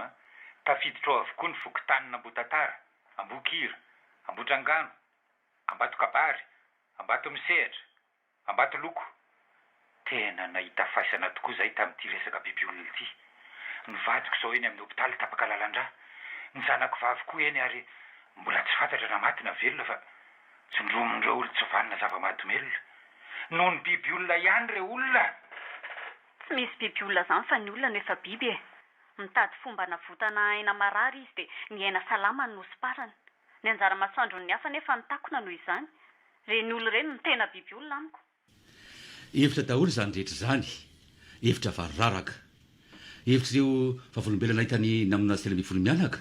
tafiditra ao avokoa ny fokotanina ambotatara ambokira ambotrangano ambatokabary ambato misehatra ambato loko tena nahita faisana tokoa zay tamin'ity resaka biby olona ity nivadiko zao eny amin'ny hopitaly tapaka lalandra ny zanako vavy koa eny ary mbola tsy fantatra na maty na velona fa tsy ndromondreo olo tsy vanina zava-mahadomelona noho ny biby olona ihany re olona tsy misy biby olona zany fa ny olona nefa biby mitady fomba navotana aina marary izy dia ny aina salama ny nosy-parany ny anjara masoandro ny hafa nefa nitakona noho izany reny olo ireny ny tena biby olona amiko hevitra daholo zany rehetra zany hevitra variraraka hevitra ireo vavolombelana hitany namonazy tela mifolo mianaka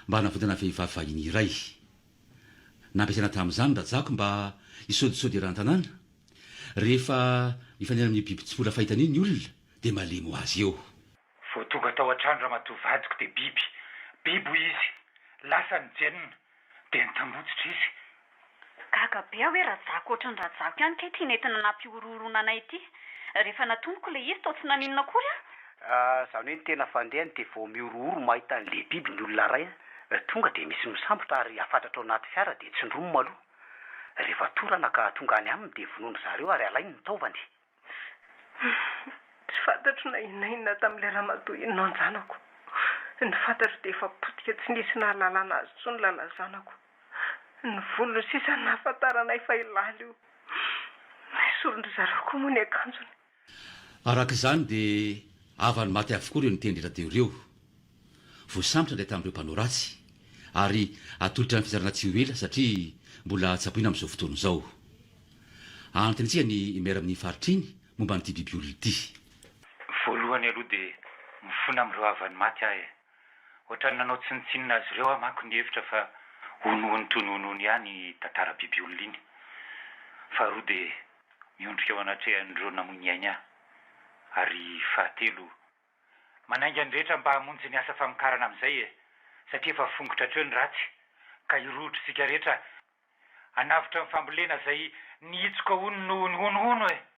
mba hanavotana vehivavy vahiny iray nampiasaina tamin'izany rajako mba hisodisody eran-tanàna rehefa mifanena amin'ny biby tsy mbola fahitany iny ny olona dia malemo azy eo vo tonga tao an-trano raha matovadiko dia bibo izy lasa nijenona dia nitambotsitra izy gaga be aho hoe rajako ohatry ny rajako ihany ka ty nentina nampiororona anay ity rehefa natonoko le izy tao tsy naninona kory zany hoe ny tena fandehany dia vao miorooro mahita n'le biby ny olona ray tonga dia misy misambotra ary afantatra ao anaty fiara dia tsindromo aloha. Rehefa torana ka tonga any aminy dia vonoana zareo ary alainy ny taovany. Tsy fantatro na inona tamin'ilay ramatoa inona anjanako. Ny fantatro dia efa potika tsy nisy nahalalana azy tsony lalazanako. Ny volony sisa nahafantaranay fa ilaly io. Sorondry zareo koa moa ny akanjony. Araka izany dia avany maty avokoa ireo nitendrera teo ireo. Voasambotra indray tamin'ireo mpanao ratsy ary atolotra ny fizarana tsy ho ela satria mbola tsapoina amin'izao fotoana izao. Anontany ny miara amin'ny faritra iny momba n'ity bibiolona ity. Voalohany aloha dia mifona amin'ireo avany maty ahy. Ohatrany nanao tsinitsinina azy ireo aho manko ny hevitra fa honohony tononohony ihany tantara bibiolona iny. Faharoa dia miondrika ao anatrehan'ireo namoy ainy ahy. Ary fahatelo, manainga ny rehetra mba hamonjy ny asa famokarana amin'izay satria efa fongotra hatreo ny ratsy ka hirohotrisika rehetra hanavitra ny fambolena izay nihitsika hono no honohono